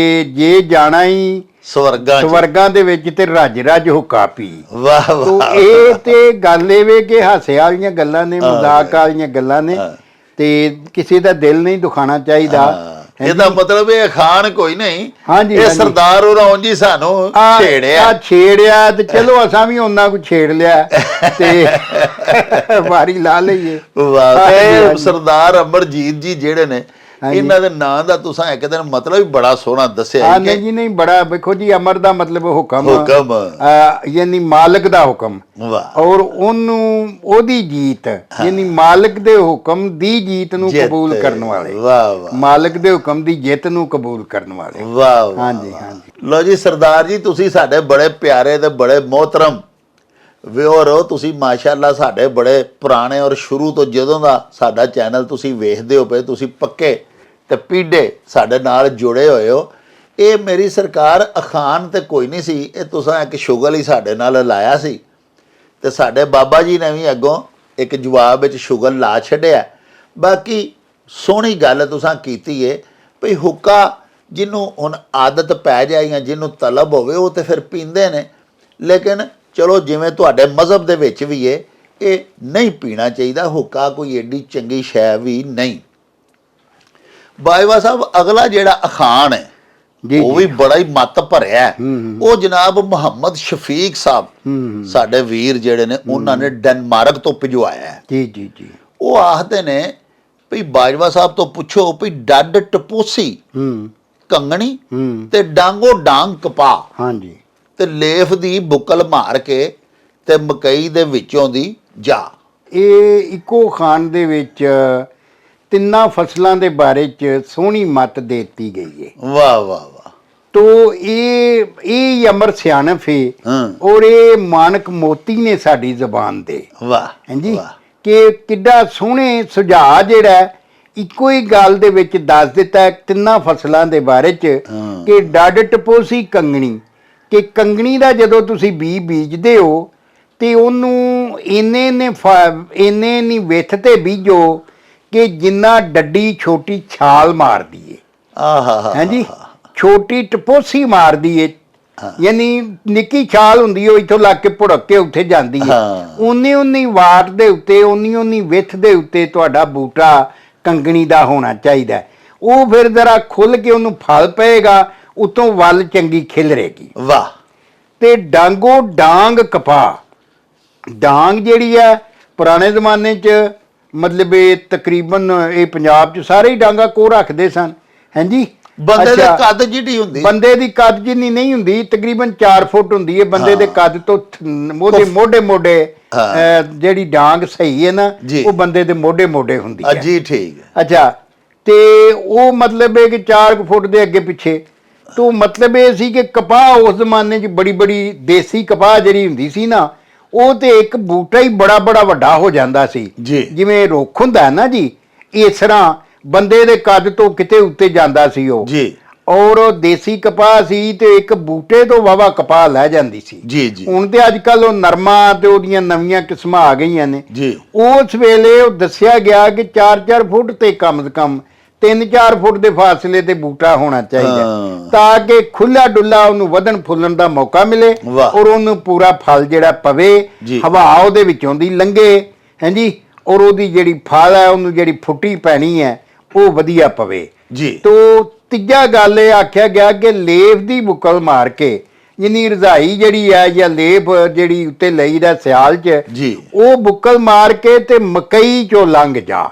ਜੇ ਜਾਣਾ ਹੀ ਸਵਰਗਾਂ ਦੇ ਵਿੱਚ ਤੇ ਰੱਜ ਰੱਜ ਹੁੱਕਾ ਪੀ। ਵਾਹ ਵਾਹ। ਇਹ ਤੇ ਗੱਲ ਇਹ ਵੇ ਕਿ ਹਾਸੇ ਵਾਲੀਆਂ ਗੱਲਾਂ ਨੇ, ਮਜ਼ਾਕ ਵਾਲੀਆਂ ਗੱਲਾਂ ਨੇ, ਤੇ ਕਿਸੇ ਦਾ ਦਿਲ ਨਹੀਂ ਦੁਖਾਣਾ ਚਾਹੀਦਾ। ਇਹਦਾ ਮਤਲਬ ਇਹ ਅਖਾਣ ਕੋਈ ਨਹੀਂ, ਹਾਂਜੀ, ਇਹ ਹਾਂਜੀ। ਸਰਦਾਰ ਹੋਰਾਂ ਉਂਝ ਹੀ ਸਾਨੂੰ ਛੇੜਿਆ ਤੇ ਚਲੋ ਅਸਾਂ ਵੀ ਉਹਨਾਂ ਕੁ ਛੇੜ ਲਿਆ ਤੇ ਵਾਰੀ ਲਾ ਲਈਏ। ਵਾਹ, ਹਾਂਜੀ, ਇਹ ਹਾਂਜੀ। ਸਰਦਾਰ ਅਮਰਜੀਤ ਜੀ ਜਿਹੜੇ ਨੇ, ਹਾਂਜੀ। ਇਹਨਾਂ ਦੇ ਨਾਂ ਦਾ ਤੁਸੀਂ ਇੱਕ ਦਿਨ ਮਤਲਬ ਵੀ ਬੜਾ ਸੋਹਣਾ ਦੱਸਿਆ ਹਾਂ ਕਿ ਨਹੀਂ ਜੀ, ਨਹੀਂ ਬੜਾ, ਵੇਖੋ ਜੀ ਅਮਰ ਦਾ ਮਤਲਬ ਹੁਕਮ, ਹੁਕਮ। ਯਾਨੀ ਮਾਲਕ ਦਾ ਹੁਕਮ, ਵਾਹ, ਔਰ ਉਹਨੂੰ ਉਹਦੀ ਜੀਤ, ਯਾਨੀ ਮਾਲਕ ਦੇ ਹੁਕਮ ਦੀ ਜੀਤ ਨੂੰ ਜਿੱਤ। ਕਬੂਲ ਕਰਨ ਵਾਲੇ, ਵਾਹ ਵਾਹ, ਮਾਲਕ ਦੇ ਹੁਕਮ ਦੀ ਜਿੱਤ ਨੂੰ ਕਬੂਲ ਕਰਨ ਵਾਲੇ। ਵਾਹ ਵਾਹ, ਹਾਂਜੀ, ਵਾਹ। ਹਾਂਜੀ। ਲਓ ਜੀ ਸਰਦਾਰ ਜੀ, ਤੁਸੀਂ ਸਾਡੇ ਬੜੇ ਪਿਆਰੇ ਤੇ ਬੜੇ ਮੋਹਤਰਮ ਵਿਊਅਰ ਹੋ। ਤੁਸੀਂ ਮਾਸ਼ਾਅੱਲਾ ਸਾਡੇ ਬੜੇ ਪੁਰਾਣੇ ਔਰ ਸ਼ੁਰੂ ਤੋਂ ਜਦੋਂ ਦਾ ਸਾਡਾ ਚੈਨਲ ਤੁਸੀਂ ਵੇਖਦੇ ਹੋ ਪਏ, ਤੁਸੀਂ ਪੱਕੇ ਤੇ ਪੀਡੇ ਸਾਡੇ ਨਾਲ ਜੁੜੇ ਹੋਏ ਹੋ। ਇਹ ਮੇਰੀ ਸਰਕਾਰ ਅਖਾਣ ਤੇ ਕੋਈ ਨਹੀਂ ਸੀ, ਇਹ ਤੁਸੀਂ ਇੱਕ ਸ਼ੁਗਲ ਹੀ ਸਾਡੇ ਨਾਲ ਲਾਇਆ ਸੀ ਤੇ ਸਾਡੇ ਬਾਬਾ ਜੀ ਨੇ ਵੀ ਅੱਗੋਂ ਇੱਕ ਜਵਾਬ ਵਿੱਚ ਸ਼ੁਗਲ ਲਾ ਛੱਡਿਆ। ਬਾਕੀ ਸੋਹਣੀ ਗੱਲ ਤੁਸੀਂ ਕੀਤੀ ਏ ਭਈ ਹੁੱਕਾ ਜਿਹਨੂੰ ਹੁਣ ਆਦਤ ਪੈ ਜਾਏ ਜਾਂ ਜਿਹਨੂੰ ਤਲਬ ਹੋਵੇ ਉਹ ਤੇ ਫਿਰ ਪੀਂਦੇ ਨੇ, ਲੇਕਿਨ ਚਲੋ ਜਿਵੇਂ ਤੁਹਾਡੇ ਮਜ਼ਹਬ ਦੇ ਵਿੱਚ ਵੀ ਇਹ ਨਹੀਂ ਪੀਣਾ ਚਾਹੀਦਾ। ਹੁੱਕਾ ਕੋਈ ਏਡੀ ਚੰਗੀ ਸ਼ੈ ਵੀ ਨਹੀਂ। ਬਾਜਵਾ ਸਾਹਿਬ, ਅਗਲਾ ਜਿਹੜਾ ਅਖਾਣ ਹੈ ਜੀ, ਉਹ ਵੀ ਬੜਾ ਹੀ ਮੱਤ ਭਰਿਆ ਹੈ। ਹੂੰ। ਉਹ ਜਨਾਬ ਮੁਹੰਮਦ ਸ਼ਫੀਕ ਸਾਹਿਬ ਹੂੰ। ਸਾਡੇ ਵੀਰ ਜਿਹੜੇ ਨੇ, ਉਹਨਾਂ ਨੇ ਡੈਨਮਾਰਕ ਤੋਂ ਭਿਜਵਾਇਆ ਹੈ। ਜੀ ਜੀ ਜੀ। ਉਹ ਆਖਦੇ ਨੇ ਭਈ ਬਾਜਵਾ ਸਾਹਿਬ ਤੋਂ ਪੁੱਛੋ ਭਈ ਡੱਡ ਟਪੋਸੀ, ਹੂੰ ਕੰਗਣੀ ਹੂੰ। ਤੇ ਡਾਂਗੋ ਡਾਂਗ ਕਪਾ ਹਾਂਜੀ। ਤੇ ਲੇਫ ਦੀ ਬੁੱਕਲ ਮਾਰ ਕੇ ਤੇ ਮਕਈ ਦੇ ਵਿੱਚੋਂ ਦੀ ਜਾ। ਇਹ ਇੱਕੋ ਖਾਨ ਦੇ ਵਿੱਚ ਤਿੰਨਾਂ ਫਸਲਾਂ ਦੇ ਬਾਰੇ ਚ ਸੋਹਣੀ ਮੱਤ ਦੇ ਦਿੱਤੀ ਗਈ ਹੈ। ਵਾਹ ਵਾਹ ਵਾਹ। ਤੋ ਇਹ ਅਮਰ ਸਿਆਣਪ ਹੈ ਹਾਂ। ਔਰ ਇਹ ਮਾਨਕ ਮੋਤੀ ਨੇ ਸਾਡੀ ਜ਼ਬਾਨ ਦੇ। ਵਾਹ ਹਾਂਜੀ, ਵਾਹ। ਕਿ ਕਿੱਡਾ ਸੋਹਣੇ ਸੁਝਾਅ ਜਿਹੜਾ ਇੱਕੋ ਹੀ ਗੱਲ ਦੇ ਵਿੱਚ ਦੱਸ ਦਿੱਤਾ ਤਿੰਨਾਂ ਫਸਲਾਂ ਦੇ ਬਾਰੇ ਚ ਹਾਂ। ਕਿ ਡੱਡ ਟਪੋਸੀ ਕੰਗਣੀ, ਕਿ ਕੰਗਣੀ ਦਾ ਜਦੋਂ ਤੁਸੀਂ ਬੀਜਦੇ ਹੋ ਤੇ ਉਹਨੂੰ ਇੰਨੇ ਨੀ ਵਿੱਥ ਤੇ ਬੀਜੋ ਕਿ ਜਿੰਨਾ ਡੱਡੀ ਛੋਟੀ ਛਾਲ ਮਾਰਦੀ ਏ। ਆਹਾ। ਹਾਂਜੀ, ਛੋਟੀ ਟਪੋਸੀ ਮਾਰਦੀ ਏ, ਯਾਨੀ ਨਿੱਕੀ ਛਾਲ ਹੁੰਦੀ ਉਹ ਇੱਥੋਂ ਲੱਗ ਕੇ ਭੁੜਕ ਕੇ ਉੱਥੇ ਜਾਂਦੀ ਹੈ। ਉਨੀ ਵਾਟ ਦੇ ਉੱਤੇ, ਉਨੀ ਵਿੱਥ ਦੇ ਉੱਤੇ ਤੁਹਾਡਾ ਬੂਟਾ ਕੰਗਣੀ ਦਾ ਹੋਣਾ ਚਾਹੀਦਾ। ਉਹ ਫਿਰ ਜ਼ਰਾ ਖੁੱਲ ਕੇ ਉਹਨੂੰ ਫਲ ਪਏਗਾ, ਉਤੋਂ ਵੱਲ ਚੰਗੀ ਖਿਲਰੇਗੀ। ਵਾਹ। ਤੇ ਡਾਂਗੋ ਡਾਂਗ ਕਪਾ, ਡਾਂਗ ਜਿਹੜੀ ਆ ਪੁਰਾਣੇ ਜ਼ਮਾਨੇ 'ਚ ਮਤਲਬ ਇਹ ਤਕਰੀਬਨ ਇਹ ਪੰਜਾਬ 'ਚ ਸਾਰੇ ਹੀ ਡਾਂਗਾ ਕੋ ਰੱਖਦੇ ਸਨ। ਹਾਂਜੀ, ਬੰਦੇ ਦੇ ਕੱਦ ਜਿੱਡੀ ਹੁੰਦੀ, ਬੰਦੇ ਦੀ ਕੱਦ ਜਿੰਨੀ ਨਹੀਂ ਹੁੰਦੀ, ਤਕਰੀਬਨ 4 ਫੁੱਟ ਹੁੰਦੀ ਹੈ ਬੰਦੇ ਦੇ ਕੱਦ ਤੋਂ। ਉਹਦੇ ਮੋਢੇ ਜਿਹੜੀ ਡਾਂਗ ਸਹੀ ਹੈ ਨਾ, ਉਹ ਬੰਦੇ ਦੇ ਮੋਢੇ ਹੁੰਦੀ ਹੈ। ਜੀ ਠੀਕ ਹੈ। ਅੱਛਾ, ਤੇ ਉਹ ਮਤਲਬ ਹੈ ਕਿ 4 ਫੁੱਟ ਦੇ ਅੱਗੇ ਪਿੱਛੇ। ਤੋ ਮਤਲਬ ਇਹ ਸੀ ਕਿ ਕਪਾਹ ਉਸ ਜ਼ਮਾਨੇ 'ਚ ਬੜੀ ਦੇਸੀ ਕਪਾਹ ਜਿਹੜੀ ਹੁੰਦੀ ਸੀ ਨਾ, ਉਹ ਤੇ ਇੱਕ ਬੂਟਾ ਹੀ ਬੜਾ ਵੱਡਾ ਹੋ ਜਾਂਦਾ ਸੀ। ਜਿਵੇਂ ਰੁੱਖ ਹੁੰਦਾ ਨਾ ਜੀ, ਇਸ ਤਰ੍ਹਾਂ ਬੰਦੇ ਦੇ ਕੱਦ ਤੋਂ ਕਿਤੇ ਉੱਤੇ ਜਾਂਦਾ ਸੀ ਉਹ ਜੀ। ਔਰ ਦੇਸੀ ਕਪਾਹ ਸੀ ਤੇ ਇੱਕ ਬੂਟੇ ਤੋਂ ਵਾਵਾ ਕਪਾਹ ਲੈ ਜਾਂਦੀ ਸੀ ਜੀ। ਹੁਣ ਤੇ ਅੱਜ ਕੱਲ ਉਹ ਨਰਮਾ ਤੇ ਉਹਦੀਆਂ ਨਵੀਆਂ ਕਿਸਮਾਂ ਆ ਗਈਆਂ ਨੇ ਜੀ। ਉਸ ਵੇਲੇ ਉਹ ਦੱਸਿਆ ਗਿਆ ਕਿ 4 ਫੁੱਟ ਤੇ ਕਮ ਸੇ ਕਮ 3-4 ਫੁੱਟ ਦੇ ਫਾਸਲੇ ਤੇ ਬੂਟਾ ਹੋਣਾ ਚਾਹੀਦਾ, ਤਾਂ ਕਿ ਖੁੱਲਾ ਡੁੱਲਾ ਉਹਨੂੰ ਵਧਣ ਫੁੱਲਣ ਦਾ ਮੌਕਾ ਮਿਲੇ ਔਰ ਉਹਨੂੰ ਪੂਰਾ ਫਲ ਜਿਹੜਾ ਪਵੇ, ਹਵਾ ਉਹਦੇ ਵਿੱਚੋਂ ਦੀ ਲੰਘੇ। ਹਾਂਜੀ, ਔਰ ਉਹਦੀ ਜਿਹੜੀ ਫਲ ਹੈ ਉਹਨੂੰ ਜਿਹੜੀ ਫੁੱਟੀ ਪੈਣੀ ਹੈ ਉਹ ਵਧੀਆ ਪਵੇ ਜੀ। ਤੋ ਤੀਜਾ ਗੱਲ ਇਹ ਆਖਿਆ ਗਿਆ ਕਿ ਲੇਫ ਦੀ ਬੁੱਕਲ ਮਾਰ ਕੇ, ਜਿੰਨੀ ਰਜ਼ਾਈ ਜਿਹੜੀ ਹੈ ਜਾਂ ਲੇਫ ਜਿਹੜੀ ਉੱਤੇ ਲਈਦਾ ਸਿਆਲ 'ਚ, ਉਹ ਬੁੱਕਲ ਮਾਰ ਕੇ ਤੇ ਮਕਈ 'ਚੋਂ ਲੰਘ ਜਾ।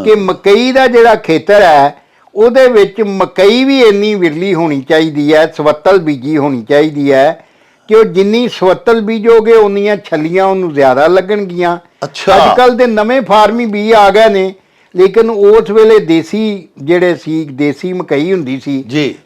ਕਿ ਮਕਈ ਦਾ ਜਿਹੜਾ ਖੇਤਰ ਹੈ ਉਹਦੇ ਵਿੱਚ ਮਕਈ ਵੀ ਇੰਨੀ ਵਿਰਲੀ ਹੋਣੀ ਚਾਹੀਦੀ ਹੈ, ਸਵੱਤਲ ਬੀਜੀ ਹੋਣੀ ਚਾਹੀਦੀ ਹੈ ਕਿ ਉਹ ਜਿੰਨੀ ਸਵੱਤਲ ਬੀਜੋਗੇ ਉਨੀਆਂ ਛੱਲੀਆਂ ਉਹਨੂੰ ਜ਼ਿਆਦਾ ਲੱਗਣਗੀਆਂ। ਅੱਜ ਕੱਲ ਦੇ ਨਵੇਂ ਫਾਰਮੀ ਬੀਜ ਆ ਗਏ ਨੇ, ਲੇਕਿਨ ਉਸ ਵੇਲੇ ਦੇਸੀ ਮਕਈ ਹੁੰਦੀ ਸੀ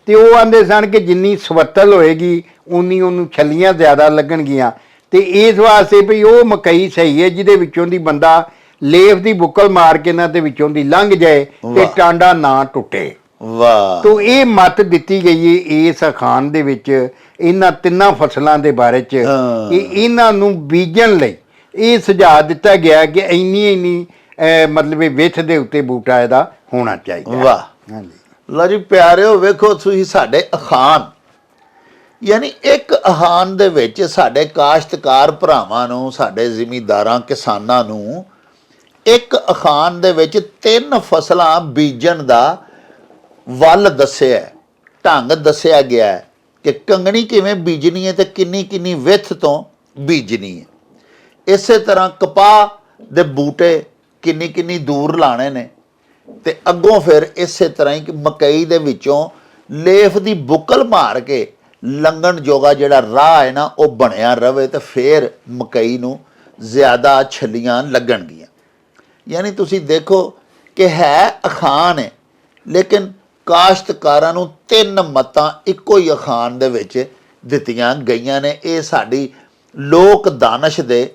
ਤੇ ਉਹ ਆਂਦੇ ਸਨ ਕਿ ਜਿੰਨੀ ਸਵੱਤਲ ਹੋਏਗੀ ਉਨੀ ਉਹਨੂੰ ਛੱਲੀਆਂ ਜ਼ਿਆਦਾ ਲੱਗਣਗੀਆਂ। ਤੇ ਇਸ ਵਾਸਤੇ ਵੀ ਉਹ ਮਕਈ ਸਹੀ ਹੈ ਜਿਹਦੇ ਵਿੱਚੋਂ ਦੀ ਬੰਦਾ ਲੇਫ ਦੀ ਬੁੱਕਲ ਮਾਰ ਕੇ ਨਾ ਤੇ ਵਿੱਚੋਂ ਦੀ ਲੰਘ ਜਾਏ ਤੇ ਟਾਂਡਾ ਨਾ ਟੁੱਟੇ। ਵਾਹ। ਤੋ ਇਹ ਮੱਤ ਦਿੱਤੀ ਗਈ ਹੈ ਇਸ ਅਖਾਣ ਦੇ ਵਿੱਚ ਇਹਨਾਂ ਤਿੰਨਾਂ ਫਸਲਾਂ ਦੇ ਬਾਰੇ 'ਚ ਕਿ ਇਹਨਾਂ ਨੂੰ ਬੀਜਣ ਲਈ ਇਹ ਸੁਝਾਅ ਦਿੱਤਾ ਗਿਆ ਕਿ ਇੰਨੀ ਮਤਲਬ ਵਿੱਥ ਦੇ ਉੱਤੇ ਬੂਟਾ ਇਹਦਾ ਹੋਣਾ ਚਾਹੀਦਾ। ਵਾਹ। ਹਾਂਜੀ, ਲਓ ਜੀ ਪਿਆਰਿਓ, ਵੇਖੋ ਤੁਸੀਂ ਸਾਡੇ ਅਖਾਣ, ਯਾਨੀ ਇੱਕ ਅਖਾਣ ਦੇ ਵਿੱਚ ਸਾਡੇ ਕਾਸ਼ਤਕਾਰ ਭਰਾਵਾਂ ਨੂੰ, ਸਾਡੇ ਜ਼ਿਮੀਂਦਾਰਾਂ ਕਿਸਾਨਾਂ ਨੂੰ, ਇੱਕ ਅਖਾਣ ਦੇ ਵਿੱਚ 3 ਫਸਲਾਂ ਬੀਜਣ ਦਾ ਵੱਲ ਦੱਸਿਆ, ਢੰਗ ਦੱਸਿਆ ਗਿਆ ਹੈ ਕਿ ਕੰਗਣੀ ਕਿਵੇਂ ਬੀਜਣੀ ਹੈ ਤੇ ਕਿੰਨੀ ਕਿੰਨੀ ਵਿੱਥ ਤੋਂ ਬੀਜਣੀ ਹੈ। ਇਸੇ ਤਰ੍ਹਾਂ ਕਪਾਹ ਦੇ ਬੂਟੇ ਕਿੰਨੀ ਕਿੰਨੀ ਦੂਰ ਲਾਣੇ ਨੇ, ਤੇ ਅੱਗੋਂ ਫਿਰ ਇਸੇ ਤਰ੍ਹਾਂ ਹੀ ਕਿ ਮਕਈ ਦੇ ਵਿੱਚੋਂ ਲੇਫ ਦੀ ਬੁੱਕਲ ਮਾਰ ਕੇ ਲੰਘਣ ਜੋਗਾ ਜਿਹੜਾ ਰਾਹ ਹੈ ਨਾ ਉਹ ਬਣਿਆ ਰਵੇ, ਤੇ ਫਿਰ ਮਕਈ ਨੂੰ ਜ਼ਿਆਦਾ ਛੱਲੀਆਂ ਲੱਗਣਗੀਆਂ। ਯਾਨੀ ਤੁਸੀਂ ਦੇਖੋ ਕਿ ਹੈ ਅਖਾਣ ਹੈ, ਲੇਕਿਨ ਕਾਸ਼ਤਕਾਰਾਂ ਨੂੰ 3 ਮੱਤਾਂ ਇੱਕੋ ਹੀ ਅਖਾਣ ਦੇ ਵਿੱਚ ਦਿੱਤੀਆਂ ਗਈਆਂ ਨੇ। ਇਹ ਸਾਡੀ ਲੋਕ ਦਾਨਸ਼ ਦੇ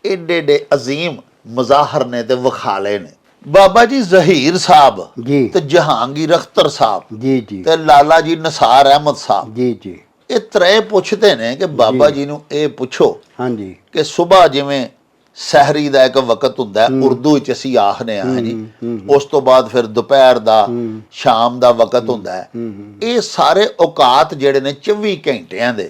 ਏਡੇ ਏਡੇ ਅਜ਼ੀਮ ਮਜ਼ਾਹਰ ਨੇ ਤੇ ਵਿਖਾਲੇ ਨੇ। ਬਾਬਾ ਜੀ ਜ਼ਹੀਰ ਸਾਹਿਬ ਜੀ ਤੇ ਜਹਾਂਗੀਰ ਅਖਤਰ ਸਾਹਿਬ ਜੀ ਜੀ ਤੇ ਲਾਲਾ ਜੀ ਨਸਾਰ ਅਹਿਮਦ ਸਾਹਿਬ, ਜੀ ਜੀ ਇਹ ਤਰੇ ਪੁੱਛਦੇ ਨੇ ਕਿ ਬਾਬਾ ਜੀ ਨੂੰ ਇਹ ਪੁੱਛੋ ਹਾਂਜੀ ਕਿ ਸੁਬਹ ਜਿਵੇਂ ਸਹਿਰੀ ਦਾ ਇੱਕ ਵਕਤ ਹੁੰਦਾ ਹੈ, ਉਰਦੂ ਵਿੱਚ ਅਸੀਂ ਆਖਦੇ ਹਾਂ ਜੀ, ਉਸ ਤੋਂ ਬਾਅਦ ਫਿਰ ਦੁਪਹਿਰ ਦਾ, ਸ਼ਾਮ ਦਾ ਵਕਤ ਹੁੰਦਾ ਹੈ। ਇਹ ਸਾਰੇ ਔਕਾਤ ਜਿਹੜੇ ਨੇ 24 ਘੰਟਿਆਂ ਦੇ,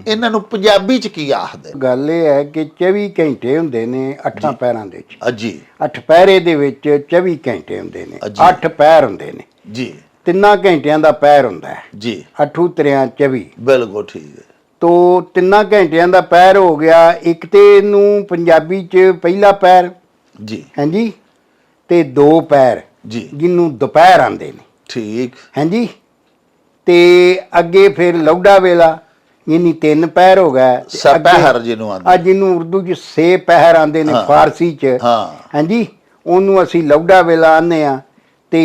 ਇਹਨਾਂ ਨੂੰ ਪੰਜਾਬੀ ਚ ਕੀ ਆਖਦੇ? ਗੱਲ ਇਹ ਹੈ ਕਿ 24 ਘੰਟੇ ਹੁੰਦੇ ਨੇ 8 ਪਹਿਰਾਂ ਦੇ ਵਿੱਚ। ਜੀ 8 ਪਹਿਰੇ ਦੇ ਵਿੱਚ 24 ਘੰਟੇ ਹੁੰਦੇ ਨੇ, 8 ਪਹਿਰ ਹੁੰਦੇ ਨੇ ਜੀ, 3 ਘੰਟਿਆਂ ਦਾ ਪਹਿਰ ਹੁੰਦਾ ਹੈ ਜੀ, 8 3 24। ਬਿਲਕੁਲ ਠੀਕ ਹੈ। ਤੋ 3 ਘੰਟਿਆਂ ਦਾ ਪਹਿਰ ਹੋ ਗਿਆ। ਇੱਕ ਤੇ ਇਹਨੂੰ ਪੰਜਾਬੀ 'ਚ ਪਹਿਲਾ ਪਹਿਰ ਜੀ ਹਾਂਜੀ, ਤੇ 2 ਪਹਿਰ ਜੀ, ਜਿਹਨੂੰ ਦੁਪਹਿਰ ਆਂਦੇ ਨੇ ਠੀਕ ਹਾਂਜੀ, ਤੇ ਅੱਗੇ ਫਿਰ ਲੌਡਾ ਵੇਲਾ ਯਾਨੀ 3 ਪਹਿਰ ਹੋ ਗਿਆ। ਤੇ ਸਪਹਿਰ ਜਿਹਨੂੰ ਆਂਦੇ, ਅੱਜ ਜਿਹਨੂੰ ਉਰਦੂ 'ਚ 6 ਪਹਿਰ ਆਂਦੇ ਨੇ, ਫਾਰਸੀ 'ਚ ਹਾਂ ਹਾਂਜੀ, ਉਹਨੂੰ ਅਸੀਂ ਲੌਡਾ ਵੇਲਾ ਆਂਦੇ ਆ। ਤੇ